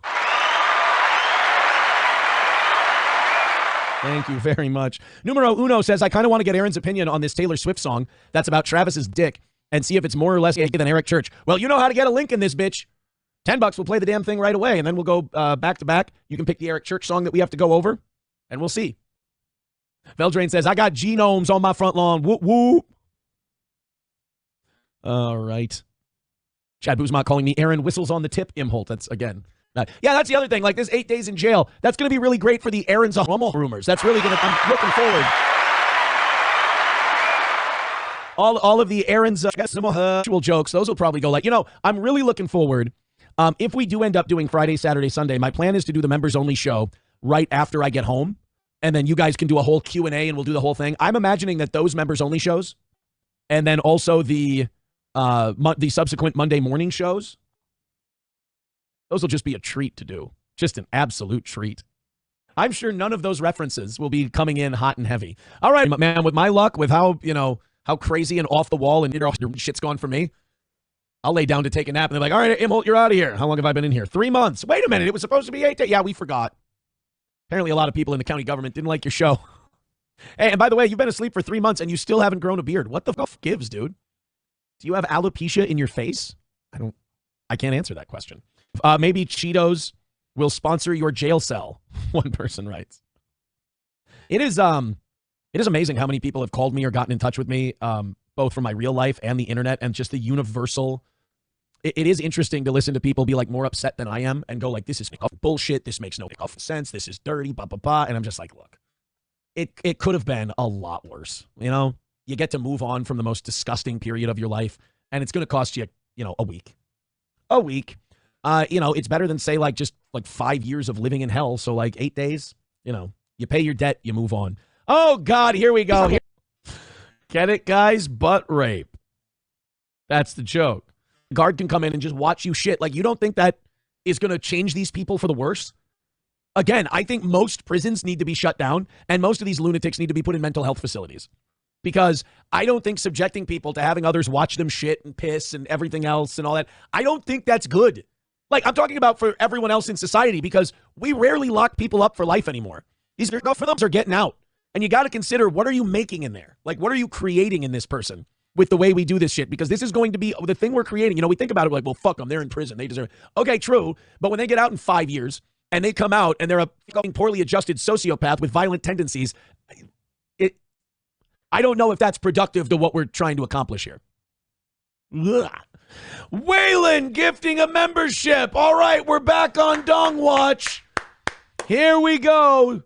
Thank you very much. Numero Uno says, I kind of want to get Aaron's opinion on this Taylor Swift song that's about Travis's dick and see if it's more or less gay than Eric Church. Well, you know how to get a link in this, bitch. $10, we'll play the damn thing right away, and then we'll go back to back. You can pick the Eric Church song that we have to go over, and we'll see. Veldrain says, I got genomes on my front lawn. Whoop, whoop. All right. Chad Boozemont calling me Aaron Whistles on the tip Imholte. That's, again, yeah, that's the other thing. Like, this 8 days in jail, that's going to be really great for the Aaron's Rummel rumors. That's really going to, I'm looking forward. All of the Aaron's actual jokes, those will probably go like, I'm really looking forward. If we do end up doing Friday, Saturday, Sunday, my plan is to do the members-only show right after I get home. And then you guys can do a whole Q&A and we'll do the whole thing. I'm imagining that those members-only shows and then also the subsequent Monday morning shows, those will just be a treat to do. Just an absolute treat. I'm sure none of those references will be coming in hot and heavy. All right, man, with my luck, with how crazy and off the wall and shit's gone for me, I'll lay down to take a nap and they're like, all right, Imholte, you're out of here. How long have I been in here? 3 months. Wait a minute. It was supposed to be 8 days. Yeah, we forgot. Apparently a lot of people in the county government didn't like your show. Hey, and by the way, you've been asleep for 3 months and you still haven't grown a beard. What the fuck gives, dude? Do you have alopecia in your face? I can't answer that question. Maybe Cheetos will sponsor your jail cell. One person writes. It is amazing how many people have called me or gotten in touch with me, both from my real life and the internet, and just the universal. It is interesting to listen to people be like more upset than I am and go like, this is bullshit. This makes no sense. This is dirty, blah, blah, blah. And I'm just like, look, it could have been a lot worse. You get to move on from the most disgusting period of your life, and it's going to cost you, a week. It's better than say like just like 5 years of living in hell. So like 8 days, you pay your debt, you move on. Oh God, here we go. Get it, guys? Butt rape. That's the joke. The guard can come in and just watch you shit. Like, you don't think that is going to change these people for the worse? Again, I think most prisons need to be shut down, and most of these lunatics need to be put in mental health facilities. Because I don't think subjecting people to having others watch them shit and piss and everything else and all that, I don't think that's good. Like, I'm talking about for everyone else in society, because we rarely lock people up for life anymore. These girls are getting out. And you got to consider, what are you making in there? Like, what are you creating in this person with the way we do this shit? Because this is going to be the thing we're creating. We think about it like, well, fuck them. They're in prison. They deserve it. Okay, true. But when they get out in 5 years and they come out and they're a fucking poorly adjusted sociopath with violent tendencies, I don't know if that's productive to what we're trying to accomplish here. Ugh. Waylon gifting a membership. All right, we're back on Dong Watch. Here we go.